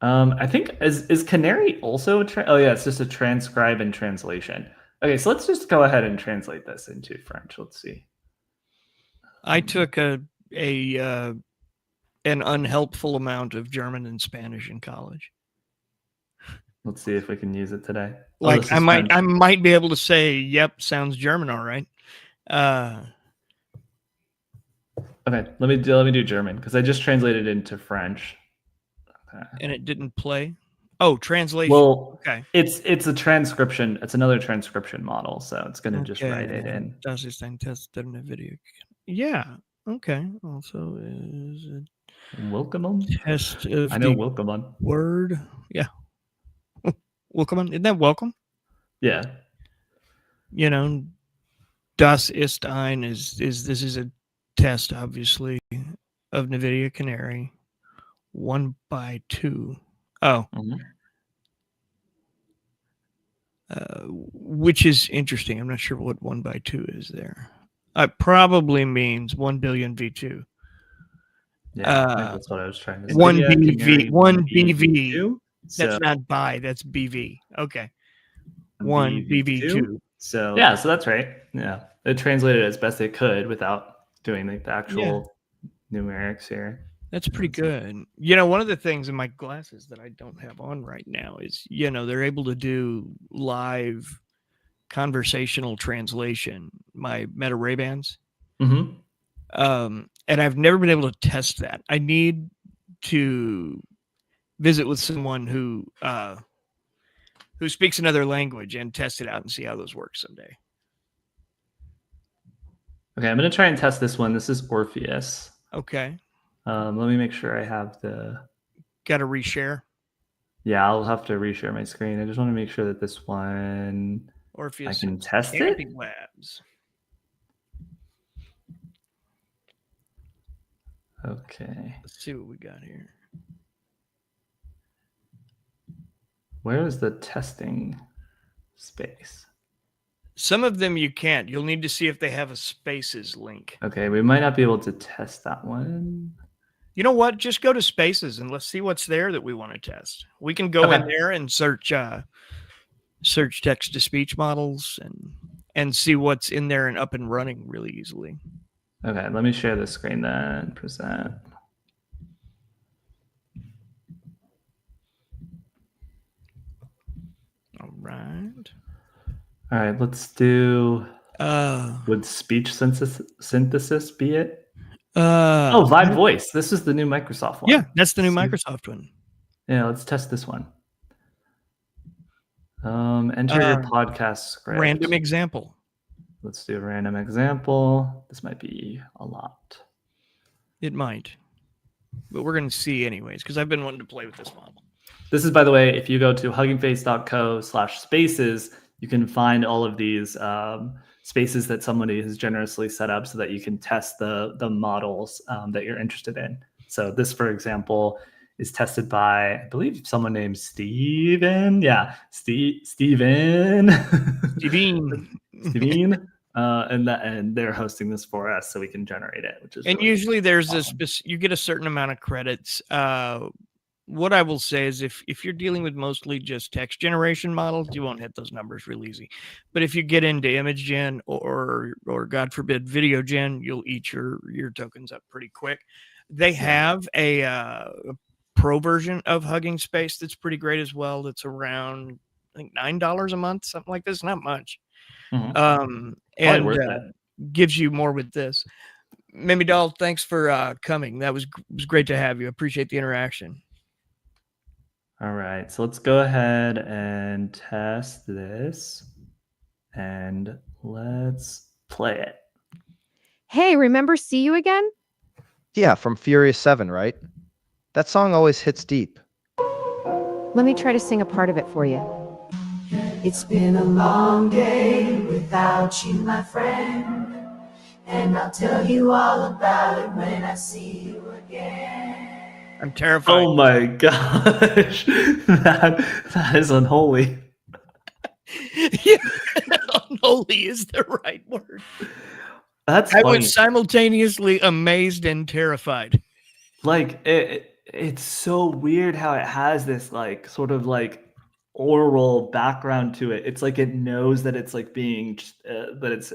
I think is Canary also oh yeah, it's just a transcribe and translation. Okay, so let's just go ahead and translate this into French. Let's see. I took an unhelpful amount of German and Spanish in college. Let's see if we can use it today. Like I might be able to say, "Yep, sounds German, all right." Okay, let me do German because I just translated into French. Okay. And it didn't play. Oh, translation. Well, okay. It's a transcription. It's another transcription model, so it's going to just write it in. Does this thing test in a video? Yeah. Okay. Also, is it welcome on test of I know welcome on word? Yeah. Welcome on. Isn't that welcome? Yeah. Das ist ein is this is a test, obviously, of NVIDIA Canary 1x2. Oh. Which is interesting. I'm not sure what 1x2 is there. It probably means 1 billion V2. Yeah, I think that's what I was trying to say. 1 BV. 1 BV. That's not by, that's BV. Okay. 1 BV2. So yeah, so that's right. Yeah. It translated as best it could without doing like the actual numerics here. That's pretty good. One of the things in my glasses that I don't have on right now is, they're able to do live conversational translation, my Meta Ray-Bans. Mm-hmm. And I've never been able to test that. I need to visit with someone who speaks another language and test it out and see how those work someday. Okay, I'm going to try and test this one. This is Orpheus. Okay. Let me make sure I have the... Got to reshare? Yeah, I'll have to reshare my screen. I just want to make sure that this one... Orpheus I can test it? Camping Labs. Okay. Let's see what we got here. Where is the testing space? Some of them you can't. You'll need to see if they have a spaces link. Okay, we might not be able to test that one. You know what? Just go to spaces and let's see what's there that we want to test. We can go in there and search text to speech models and see what's in there and up and running really easily. Okay, let me share the screen then. Present. All right. All right, let's do. Would speech synthesis be it? Vibe Voice. This is the new Microsoft one. Yeah, that's the new Microsoft one. Yeah, let's test this one. Enter your podcast script. Random example. Let's do a random example. This might be a lot. It might. But we're going to see anyways, because I've been wanting to play with this model. This is, by the way, if you go to huggingface.co/spaces, you can find all of these spaces that somebody has generously set up so that you can test the models that you're interested in. So this, for example, is tested by, I believe, someone named Steven. Yeah, Steven. And they're hosting this for us so we can generate it, which is and really usually there's awesome. you get a certain amount of credits. What I will say is if you're dealing with mostly just text generation models, you won't hit those numbers real easy. But if you get into image gen or God forbid video gen, you'll eat your tokens up pretty quick. They have a pro version of Hugging Space that's pretty great as well. That's around, I think, $9 a month, something like this. Not much. And gives you more with this. Mimi Doll, thanks for coming. That was great to have you. Appreciate the interaction. All right, so let's go ahead and test this and let's play it. Hey, remember See You Again? Yeah, from Furious 7, right? That song always hits deep. Let me try to sing a part of it for you. It's been a long day without you, my friend, and I'll tell you all about it when I see you again. I'm terrified. Oh my gosh, that is unholy. Yeah, unholy is the right word. That's I funny. was simultaneously amazed and terrified. Like it's so weird how it has this like sort of like oral background to it. It's like it knows that it's like being that it's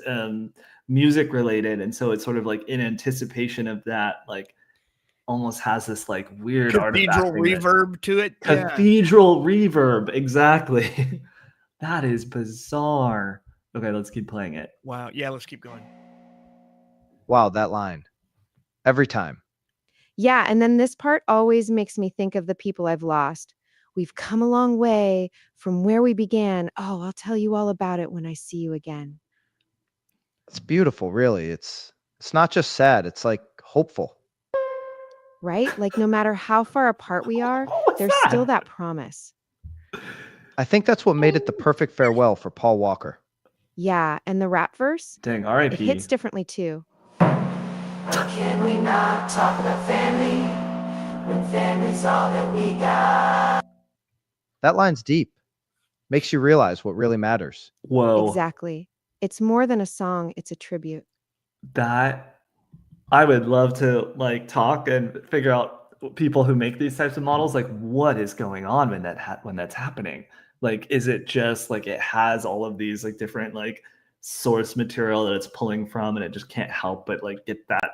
music related, and so it's sort of like in anticipation of that, like almost has this like weird cathedral reverb to it. Cathedral reverb, exactly. That is bizarre. Okay, let's keep playing it. Wow. Yeah, let's keep going. Wow, that line. Every time. Yeah, and then this part always makes me think of the people I've lost. We've come a long way from where we began. Oh, I'll tell you all about it when I see you again. It's beautiful, really. It's not just sad, it's like hopeful. Right? Like no matter how far apart we are, there's still that promise. I think that's what made it the perfect farewell for Paul Walker. Yeah, and the rap verse? Dang, R.I.P. It hits differently too. Can we not talk about family when family's all that we got? That line's deep. Makes you realize what really matters. Whoa. Exactly. It's more than a song, it's a tribute. That I would love to like talk and figure out people who make these types of models, like what is going on when that's happening. Like, is it just like it has all of these like different like source material that it's pulling from, and it just can't help but like get that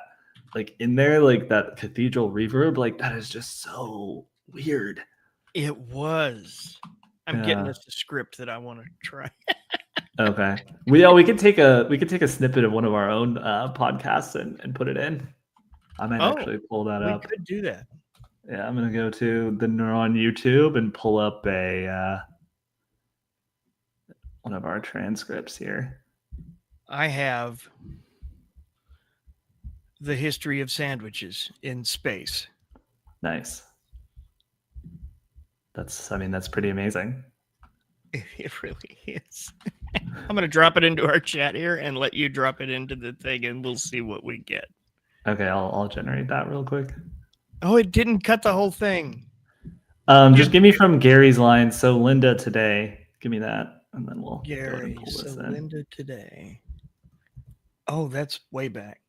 like in there, like that cathedral reverb, like that is just so weird. It was. I'm getting us a script that I want to try. Okay. We could take a snippet of one of our own podcasts and put it in. I might actually pull that up. We could do that. Yeah, I'm gonna go to the Neuron YouTube and pull up a one of our transcripts here. I have the history of sandwiches in space. Nice. That's pretty amazing. It really is. I'm gonna drop it into our chat here and let you drop it into the thing, and we'll see what we get. Okay, I'll generate that real quick. Oh, it didn't cut the whole thing. Just give me from Gary's line. So Linda today, give me that, and then we'll go ahead and Gary, pull this so in. Linda today. Oh, that's way back.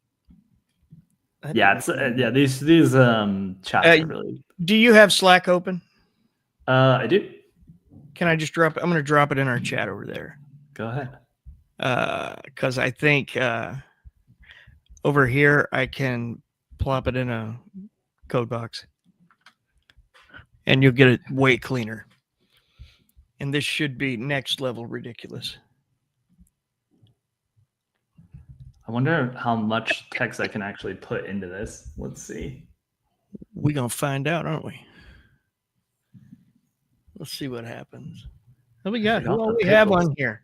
That Yeah, didn't- it's these chats are really. Do you have Slack open? I do. Can I just drop it? I'm going to drop it in our chat over there. Go ahead. Because I think over here I can plop it in a code box, and you'll get it way cleaner. And this should be next level ridiculous. I wonder how much text I can actually put into this. Let's see. We're going to find out, aren't we? Let's see what happens. What we got? Who all we have on here?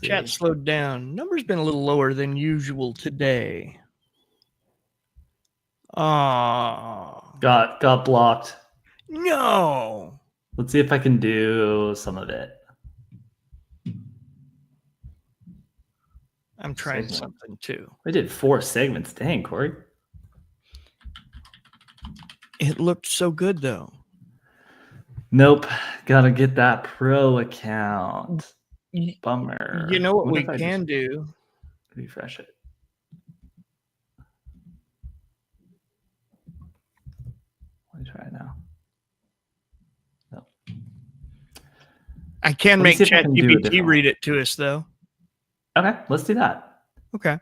Chat slowed down. Number's been a little lower than usual today. Oh, Got blocked. No. Let's see if I can do some of it. I'm trying something too. I did 4 segments. Dang, Corey. It looked so good though. Nope. Gotta get that pro account. Bummer. You know what we if I can just do? Refresh it. Let me try it now. No. I can Let me make see if I can do a ChatGPT different read it to us though. Okay, let's do that. Okay.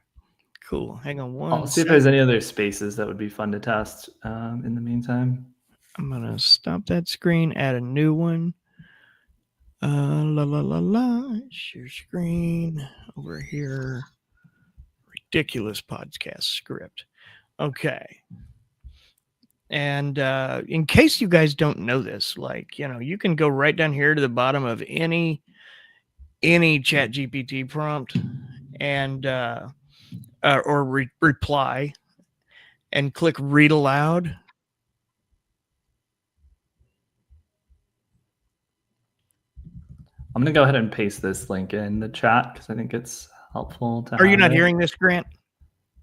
Cool. Hang on one I'll see if sec. there's any other spaces that would be fun to test in the meantime. I'm gonna stop that screen, add a new one. Share screen over here. Ridiculous podcast script. Okay. And in case you guys don't know this, like, you can go right down here to the bottom of any ChatGPT prompt and reply and click read aloud. I'm going to go ahead and paste this link in the chat because I think it's helpful to Are you have not it. hearing this, Grant?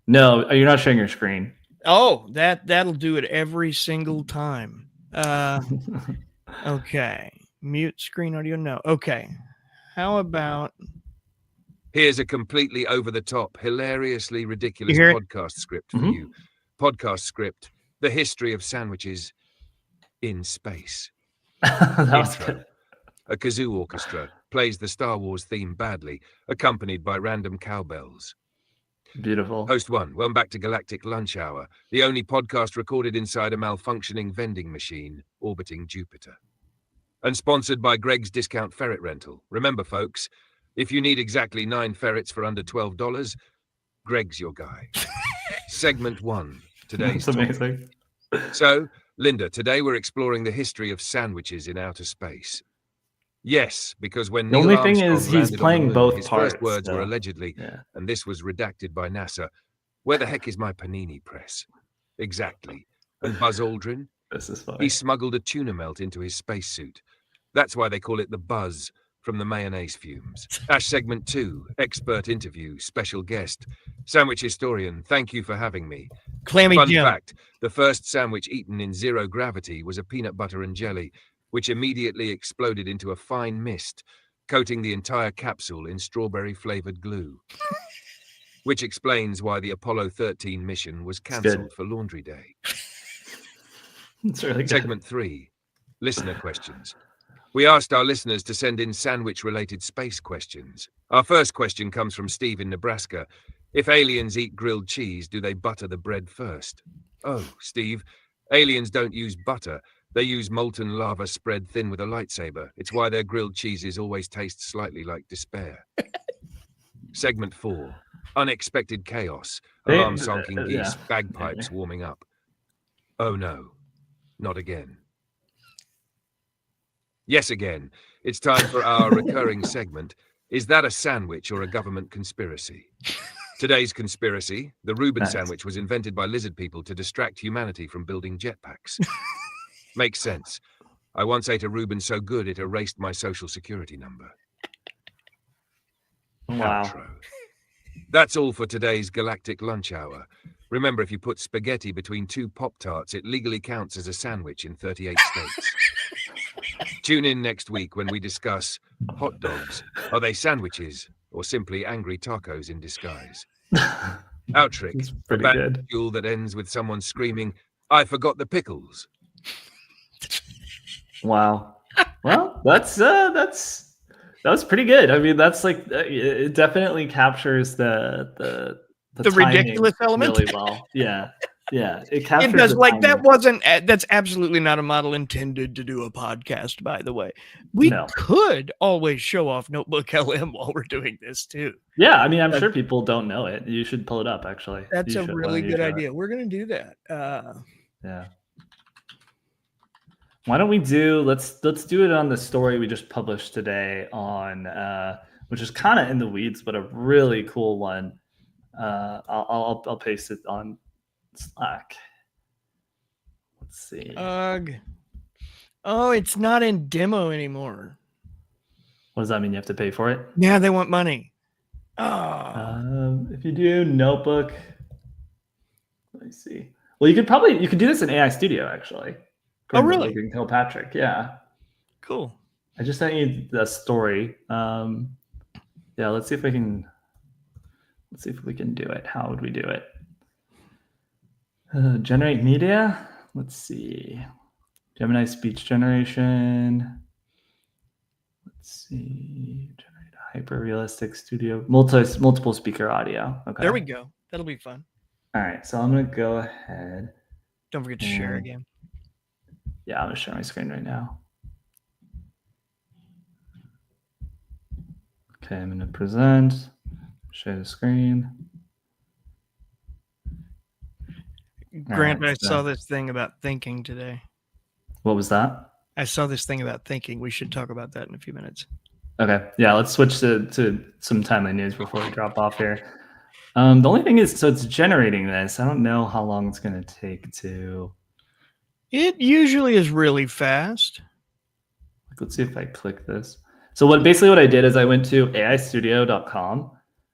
No, you're not sharing your screen. Oh, that'll do it every single time. Okay. Mute screen audio. No. Okay. How about Here's a completely over-the-top, hilariously ridiculous You hear it? podcast script for you. Podcast script, The History of Sandwiches in Space. That was Intro. good. A kazoo orchestra plays the Star Wars theme badly, accompanied by random cowbells. Beautiful. Host 1, welcome back to Galactic Lunch Hour, the only podcast recorded inside a malfunctioning vending machine orbiting Jupiter. And sponsored by Greg's Discount Ferret Rental. Remember, folks, if you need exactly 9 ferrets for under $12, Greg's your guy. Segment 1, today's That's topic. amazing. So, Linda, today we're exploring the history of sandwiches in outer space. Yes, because when The Neil only thing Armstrong is he's landed on the playing moon, both his parts, first words were so, allegedly, yeah. and this was redacted by NASA, "Where the heck is my panini press?" Exactly. And Buzz Aldrin? This is funny. He smuggled a tuna melt into his spacesuit. That's why they call it the Buzz, from the mayonnaise fumes. Ash segment 2, expert interview, special guest. Sandwich historian, thank you for having me. Clammy Fun Jim. fact, the first sandwich eaten in zero gravity was a peanut butter and jelly, which immediately exploded into a fine mist, coating the entire capsule in strawberry-flavored glue. Which explains why the Apollo 13 mission was good. cancelled for Laundry Day. It's really good. Segment 3, listener questions. We asked our listeners to send in sandwich-related space questions. Our first question comes from Steve in Nebraska. If aliens eat grilled cheese, do they butter the bread first? Oh, Steve, aliens don't use butter. They use molten lava spread thin with a lightsaber. It's why their grilled cheeses always taste slightly like despair. Segment 4, unexpected chaos. Alarm sonking geese, bagpipes warming up. Oh no, not again. Yes, again. It's time for our recurring segment. Is that a sandwich or a government conspiracy? Today's conspiracy, the Reuben Nice. sandwich was invented by lizard people to distract humanity from building jetpacks. Makes sense. I once ate a Reuben so good it erased my social security number. Wow. Outro. That's all for today's galactic lunch hour. Remember, if you put spaghetti between 2 Pop-Tarts, it legally counts as a sandwich in 38 states. Tune in next week when we discuss hot dogs. Are they sandwiches or simply angry tacos in disguise? Outrick, a pretty bad good. duel that ends with someone screaming, "I forgot the pickles." Wow. Well, that was pretty good. I mean, that's like it definitely captures the timing ridiculous element really well. Yeah. Yeah. It It captures does, the like, that timing. wasn't that's absolutely not a model intended to do a podcast, by the way. We No. could always show off Notebook LM while we're doing this too. Yeah, I mean, I'm But sure people don't know it. You should pull it up actually. that's You a should, why really don't you good try it? idea. We're gonna do that. Yeah. Why don't we do let's do it on the story we just published today on which is kind of in the weeds, but a really cool one. I'll paste it on Slack. Let's see. Ugh. Oh, it's not in demo anymore. What does that mean? You have to pay for it? Yeah, they want money. Oh. If you do Notebook, let me see. Well, you could do this in AI Studio actually. Oh, really? Logan Kilpatrick, yeah. Cool. I just sent you the story. Yeah, let's see if we can do it. How would we do it? Generate media. Let's see. Gemini speech generation. Let's see. Generate hyper realistic studio multiple speaker audio. Okay. There we go. That'll be fun. All right, so I'm gonna go ahead. Don't forget to share and- again. Yeah, I'm gonna share my screen right now. Okay, I'm gonna present, share the screen. Grant, Alright, I saw this thing about thinking today. What was that? I saw this thing about thinking. We should talk about that in a few minutes. Okay, yeah, let's switch to some timely news before we drop off here. The only thing is, so it's generating this. I don't know how long it's gonna take to. It usually is really fast. Like, let's see if I click this. So what I did is I went to aistudio.com.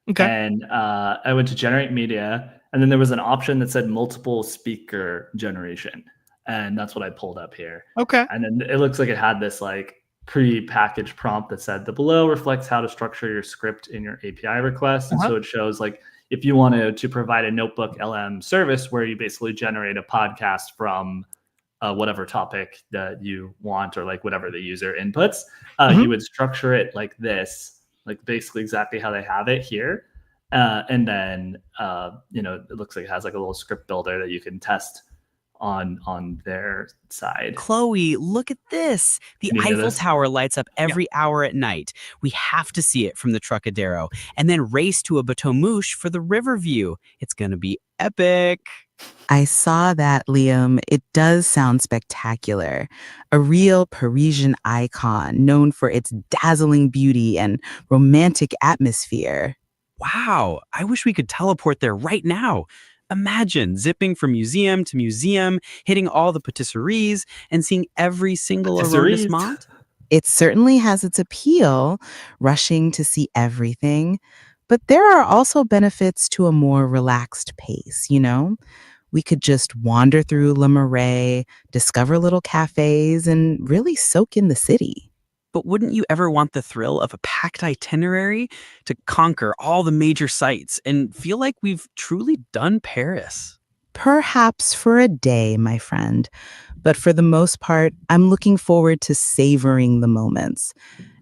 Okay. And I went to generate media, and then there was an option that said multiple speaker generation, and that's what I pulled up here. Okay. And then it looks like it had this like pre-packaged prompt that said the below reflects how to structure your script in your API request. And so it shows like if you wanted to provide a Notebook LM service where you basically generate a podcast from whatever topic that you want or like whatever the user inputs, you would structure it like this, like basically exactly how they have it here. And then, it looks like it has like a little script builder that you can test on their side. Chloe, look at this. The Can you hear Eiffel this? Tower lights up every hour at night. We have to see it from the Trocadero and then race to a Bateau Mouche for the river view. It's going to be epic. I saw that, Liam. It does sound spectacular. A real Parisian icon known for its dazzling beauty and romantic atmosphere. Wow, I wish we could teleport there right now. Imagine zipping from museum to museum, hitting all the patisseries, and seeing every single arrondissement. It certainly has its appeal, rushing to see everything. But there are also benefits to a more relaxed pace, you know? We could just wander through Le Marais, discover little cafes, and really soak in the city. But wouldn't you ever want the thrill of a packed itinerary to conquer all the major sites and feel like we've truly done Paris? Perhaps for a day, my friend. But for the most part, I'm looking forward to savoring the moments.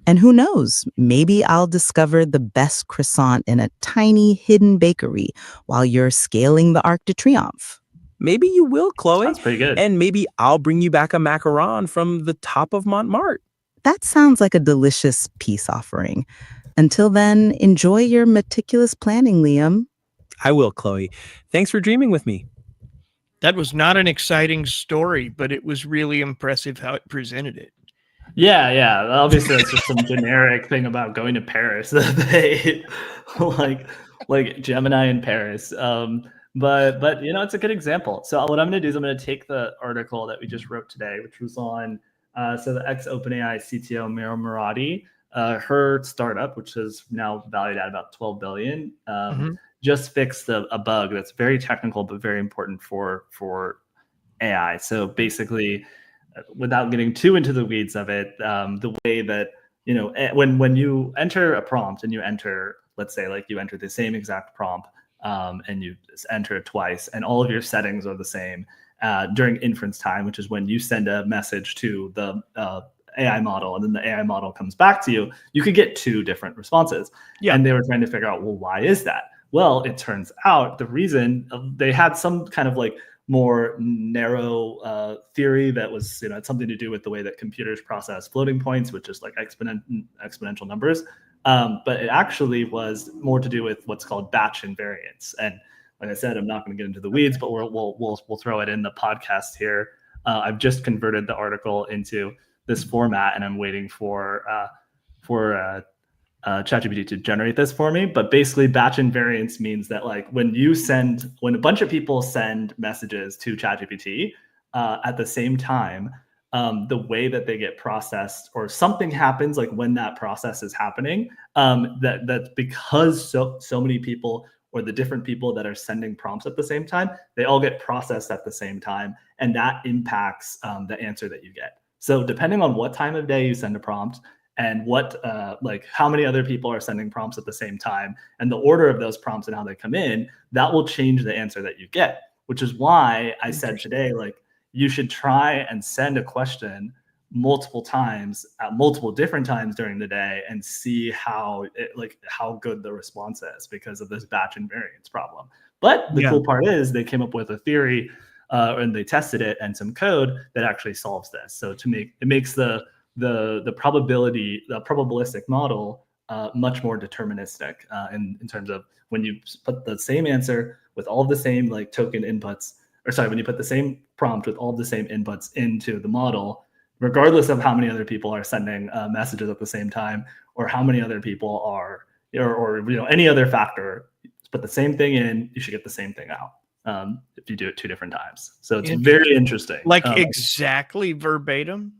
And who knows, maybe I'll discover the best croissant in a tiny hidden bakery while you're scaling the Arc de Triomphe. Maybe you will, Chloe. That's pretty good. And maybe I'll bring you back a macaron from the top of Montmartre. That sounds like a delicious peace offering. Until then, enjoy your meticulous planning, Liam. I will, Chloe. Thanks for dreaming with me. That was not an exciting story, but it was really impressive how it presented it. Yeah. Obviously, that's just some generic thing about going to Paris that they like Gemini in Paris. But you know, it's a good example. So what I'm going to do is I'm going to take the article that we just wrote today, which was on so the ex OpenAI CTO Mira Murati, her startup, which is now valued at about 12 billion, just fixed a bug that's very technical but very important for AI. So basically, without getting too into the weeds of it, the way that, you know, when you enter a prompt and you enter, let's say like you enter the same exact prompt and you enter it twice and all of your settings are the same during inference time, which is when you send a message to the AI model and then the AI model comes back to you, you could get two different responses. Yeah. And they were trying to figure out, well, why is that? Well, it turns out the reason they had some kind of like more narrow theory that was, you know, had something to do with the way that computers process floating points, which is like exponential numbers. But it actually was more to do with what's called batch invariance. And like I said, I'm not going to get into the weeds, but we'll throw it in the podcast here. I've just converted the article into this format, and I'm waiting for ChatGPT to generate this for me. But basically, batch invariance means that like when a bunch of people send messages to ChatGPT at the same time, the way that they get processed or something happens like when that process is happening, that's because so many people or the different people that are sending prompts at the same time, they all get processed at the same time, and that impacts the answer that you get. So depending on what time of day you send a prompt and what like how many other people are sending prompts at the same time and the order of those prompts and how they come in, that will change the answer that you get, which is why I said today, like, you should try and send a question multiple times at multiple different times during the day and see how good the response is because of this batch invariance problem. But the cool part is they came up with a theory and they tested it and some code that actually solves this. So it makes the probabilistic model much more deterministic in terms of when you put the same answer with all of the same like token inputs, when you put the same prompt with all of the same inputs into the model, regardless of how many other people are sending messages at the same time or how many other people are, or you know, any other factor, put the same thing in, you should get the same thing out if you do it two different times. So it's very interesting. Like exactly verbatim?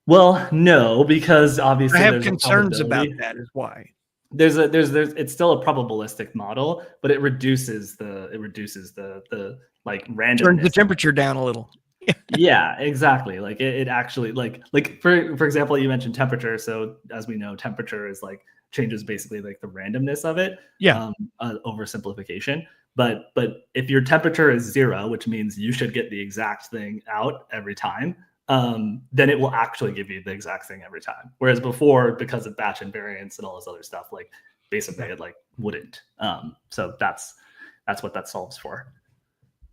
Well, no, because obviously I have concerns about that is why. There's it's still a probabilistic model, but it reduces the like randomness. Turns the temperature down a little. Yeah, exactly. Like it actually like for example, you mentioned temperature. So as we know, temperature is like changes basically like the randomness of it. Yeah. Oversimplification. But if your temperature is 0, which means you should get the exact thing out every time, then it will actually give you the exact thing every time. Whereas before, because of batch invariance and all this other stuff, like basically it like wouldn't. So that's what that solves for.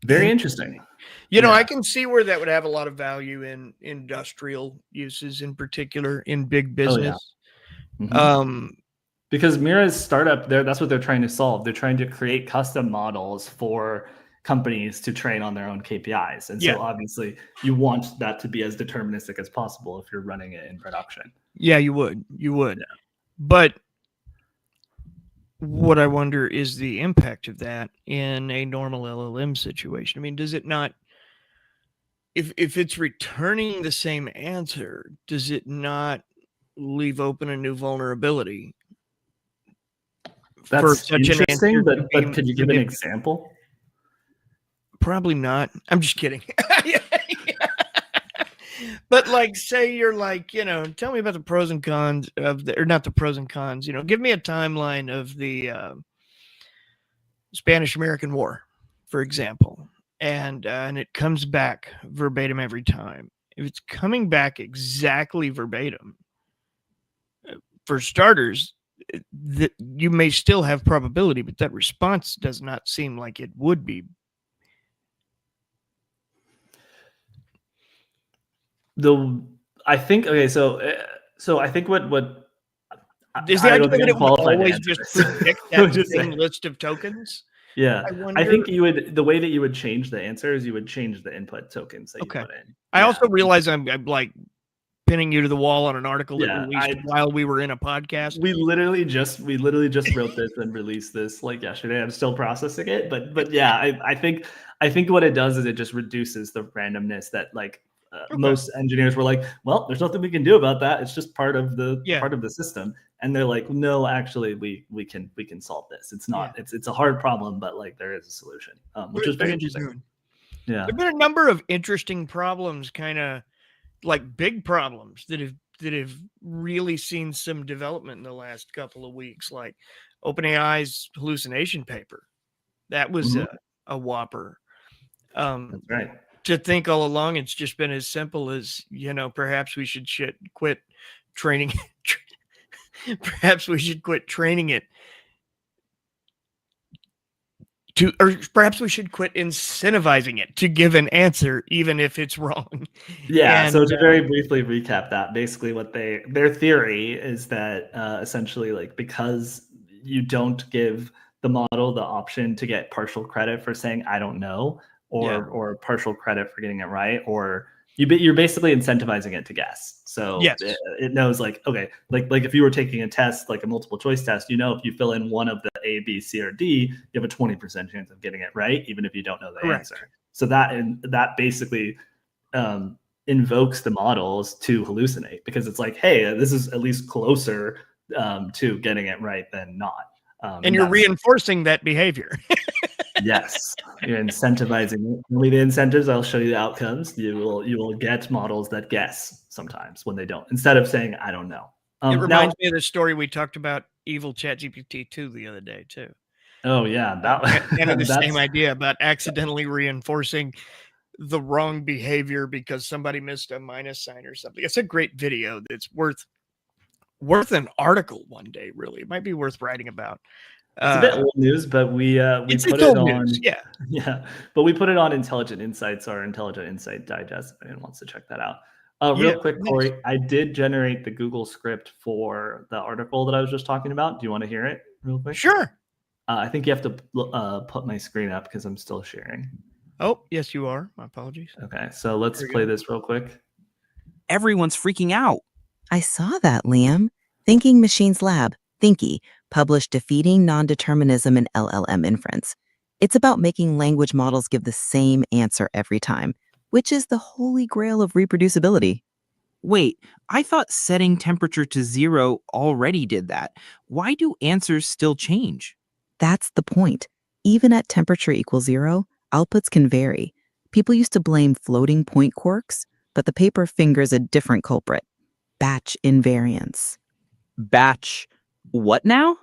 Very interesting. You know, I can see where that would have a lot of value in industrial uses, in particular in big business. Because Mira's startup, that's what they're trying to solve. They're trying to create custom models for companies to train on their own KPIs. And so obviously you want that to be as deterministic as possible if you're running it in production. Yeah, you would. Yeah. But what I wonder is the impact of that in a normal LLM situation. I mean, does it not, if it's returning the same answer, does it not leave open a new vulnerability? That's interesting, but could you give an example? Probably not. I'm just kidding. But like, say you're like, you know, tell me about the pros and cons of or not the pros and cons, you know, give me a timeline of the Spanish-American War, for example. And it comes back verbatim every time. If it's coming back exactly verbatim, for starters, that you may still have probability, but that response does not seem like it would be. I think okay, so I think what is the idea that it will always just predict that same list of tokens? Yeah, I I wonder. think the way that you would change the answer is you would change the input tokens that you Okay. put in. I Yeah. also realize I'm like pinning you to the wall on an article that Yeah, released while we were in a podcast. We literally just wrote this and released this like yesterday. I'm still processing it, but yeah, I think what it does is it just reduces the randomness that like most engineers were like, well, there's nothing we can do about that. It's just part of the system. And they're like, no, actually, we can solve this. It's not. It's a hard problem, but like there is a solution, which is very interesting. Yeah, there've been a number of interesting problems, kind of like big problems that have really seen some development in the last couple of weeks, like OpenAI's hallucination paper. That was a whopper. That's right. To think all along, it's just been as simple as, perhaps we should quit training. Perhaps we should quit training it or perhaps we should quit incentivizing it to give an answer, even if it's wrong. Yeah. So to very briefly recap that, basically what their theory is that essentially, like, because you don't give the model the option to get partial credit for saying I don't know, or partial credit for getting it right, or you're basically incentivizing it to guess. So it knows, like, okay, like if you were taking a test, like a multiple choice test, if you fill in one of the A, B, C, or D, you have a 20% chance of getting it right, even if you don't know the answer. So that basically invokes the models to hallucinate, because it's like, hey, this is at least closer to getting it right than not. And you're reinforcing that behavior. Yes, you're incentivizing. Only the incentives. I'll show you the outcomes. You will get models that guess sometimes when they don't, instead of saying I don't know. It reminds me of the story we talked about evil ChatGPT 2 the other day too. Oh yeah, and the same idea about accidentally reinforcing the wrong behavior because somebody missed a minus sign or something. It's a great video that's worth an article one day. Really, it might be worth writing about. It's a bit old news, but we put it on. Yeah, but we put it on Intelligent Insights, our Intelligent Insight Digest. If anyone wants to check that out. Real quick, Corey, I did generate the Google script for the article that I was just talking about. Do you want to hear it real quick? Sure. I think you have to put my screen up because I'm still sharing. Oh, yes, you are. My apologies. Okay, so let's play this real quick. Everyone's freaking out. I saw that, Liam. Thinking Machines Lab, Thinky, published Defeating Non-Determinism in LLM Inference. It's about making language models give the same answer every time, which is the holy grail of reproducibility. Wait, I thought setting temperature to 0 already did that. Why do answers still change? That's the point. Even at temperature equals 0, outputs can vary. People used to blame floating point quarks, but the paper fingers a different culprit: batch invariance. Batch what now?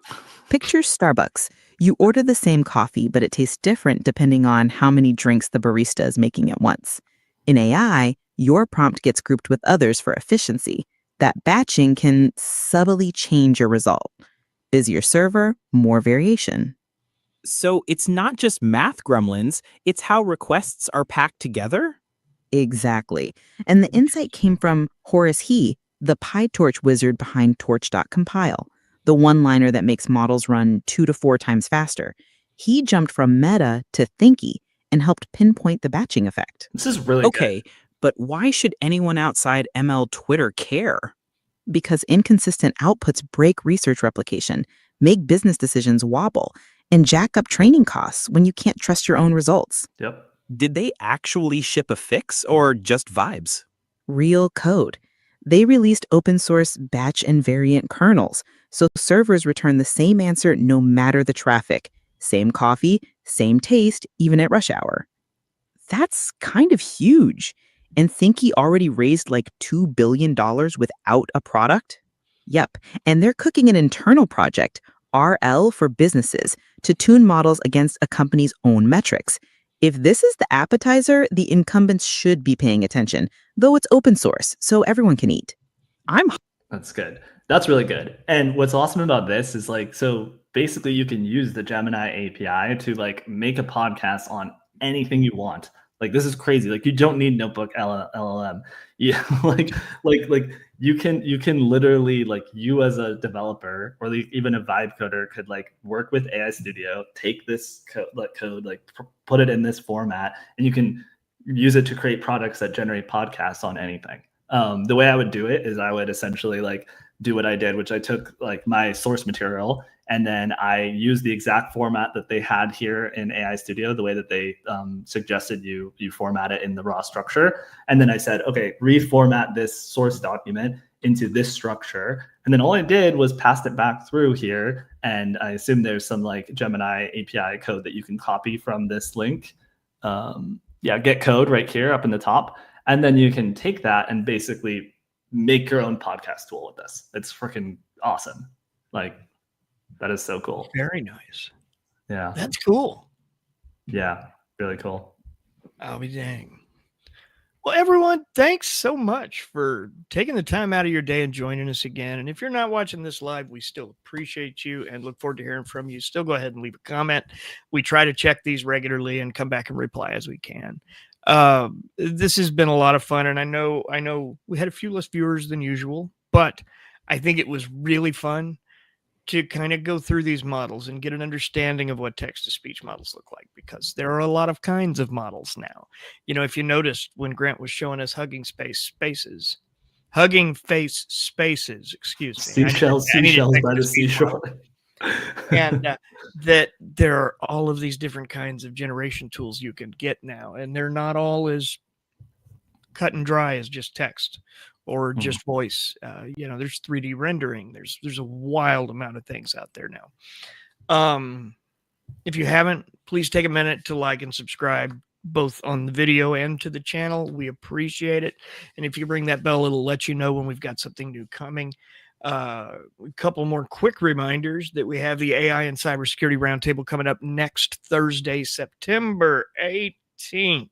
Picture Starbucks. You order the same coffee, but it tastes different depending on how many drinks the barista is making at once. In AI, your prompt gets grouped with others for efficiency. That batching can subtly change your result. Busier server, more variation. So it's not just math gremlins, it's how requests are packed together? Exactly. And the insight came from Horace He, the PyTorch wizard behind torch.compile, the one-liner that makes models run 2 to 4 times faster. He jumped from Meta to Thinky and helped pinpoint the batching effect. This is really okay, but why should anyone outside ML Twitter care? Because inconsistent outputs break research replication, make business decisions wobble, and jack up training costs when you can't trust your own results. Yep. Did they actually ship a fix or just vibes? Real code. They released open source batch and variant kernels, so servers return the same answer no matter the traffic. Same coffee, same taste, even at rush hour. That's kind of huge. And Thinky already raised like $2 billion without a product? Yep, and they're cooking an internal project, RL for businesses, to tune models against a company's own metrics. If this is the appetizer, the incumbents should be paying attention, though it's open source, so everyone can eat. That's good. That's really good. And what's awesome about this is, like, so basically you can use the Gemini API to like make a podcast on anything you want. Like, this is crazy. Like, you don't need notebook LLM. Yeah, like you can literally, like, you as a developer or like even a vibe coder could like work with AI Studio, take this code like put it in this format, and you can use it to create products that generate podcasts on anything. The way I would do it is I would essentially like do what I did, which I took like my source material and then I used the exact format that they had here in AI Studio, the way that they suggested you format it in the raw structure. And then I said, okay, reformat this source document into this structure. And then all I did was passed it back through here. And I assume there's some like Gemini API code that you can copy from this link. Yeah, get code right here up in the top. And then you can take that and basically make your own podcast tool with this. It's freaking awesome. Like, that is so cool. Very nice. Yeah. That's cool. Yeah, really cool. I'll be dang. Well, everyone, thanks so much for taking the time out of your day and joining us again. And if you're not watching this live, we still appreciate you and look forward to hearing from you. Still go ahead and leave a comment. We try to check these regularly and come back and reply as we can. This has been a lot of fun, and I know we had a few less viewers than usual, but I think it was really fun to kind of go through these models and get an understanding of what text-to-speech models look like, because there are a lot of kinds of models now. You know, if you noticed when Grant was showing us Hugging Face Spaces, excuse me. Seashells by the seashore. And that there are all of these different kinds of generation tools you can get now, and they're not all as cut and dry as just text or just voice. You know, there's 3D rendering. There's a wild amount of things out there now. If you haven't, please take a minute to like and subscribe both on the video and to the channel. We appreciate it. And if you ring that bell, it'll let you know when we've got something new coming. A couple more quick reminders that we have the AI and Cybersecurity Roundtable coming up next Thursday, September 18th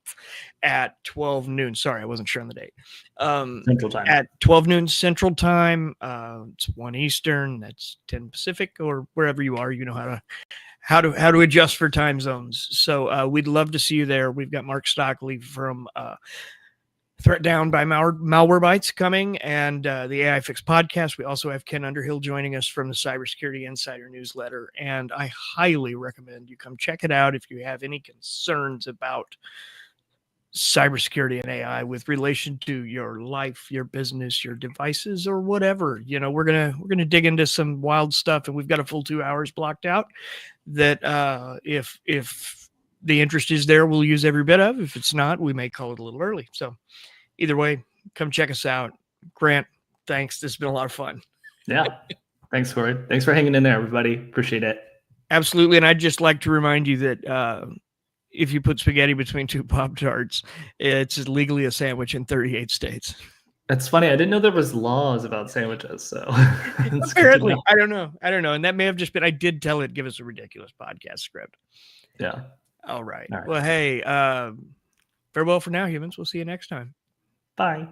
at 12 noon. Sorry, I wasn't sure on the date. Central time. At 12 noon Central time. It's 1 Eastern. That's 10 Pacific, or wherever you are. You know how to adjust for time zones. So we'd love to see you there. We've got Mark Stockley from Throwdown by Malwarebytes coming, and the AI Fix podcast. We also have Ken Underhill joining us from the Cybersecurity Insider newsletter, and I highly recommend you come check it out if you have any concerns about cybersecurity and AI with relation to your life, your business, your devices, or whatever. You know, we're gonna dig into some wild stuff, and we've got a full 2 hours blocked out that if the interest is there, we'll use every bit of. If it's not, we may call it a little early. So either way, come check us out. Grant, thanks. This has been a lot of fun. Yeah. Thanks, Corey. Thanks for hanging in there, everybody. Appreciate it. Absolutely. And I'd just like to remind you that if you put spaghetti between 2 Pop-Tarts, it's legally a sandwich in 38 states. That's funny. I didn't know there was laws about sandwiches. So apparently, I don't know. And that may have just been, I did tell it, give us a ridiculous podcast script. Yeah. All right. Well, hey, farewell for now, humans. We'll see you next time. Bye.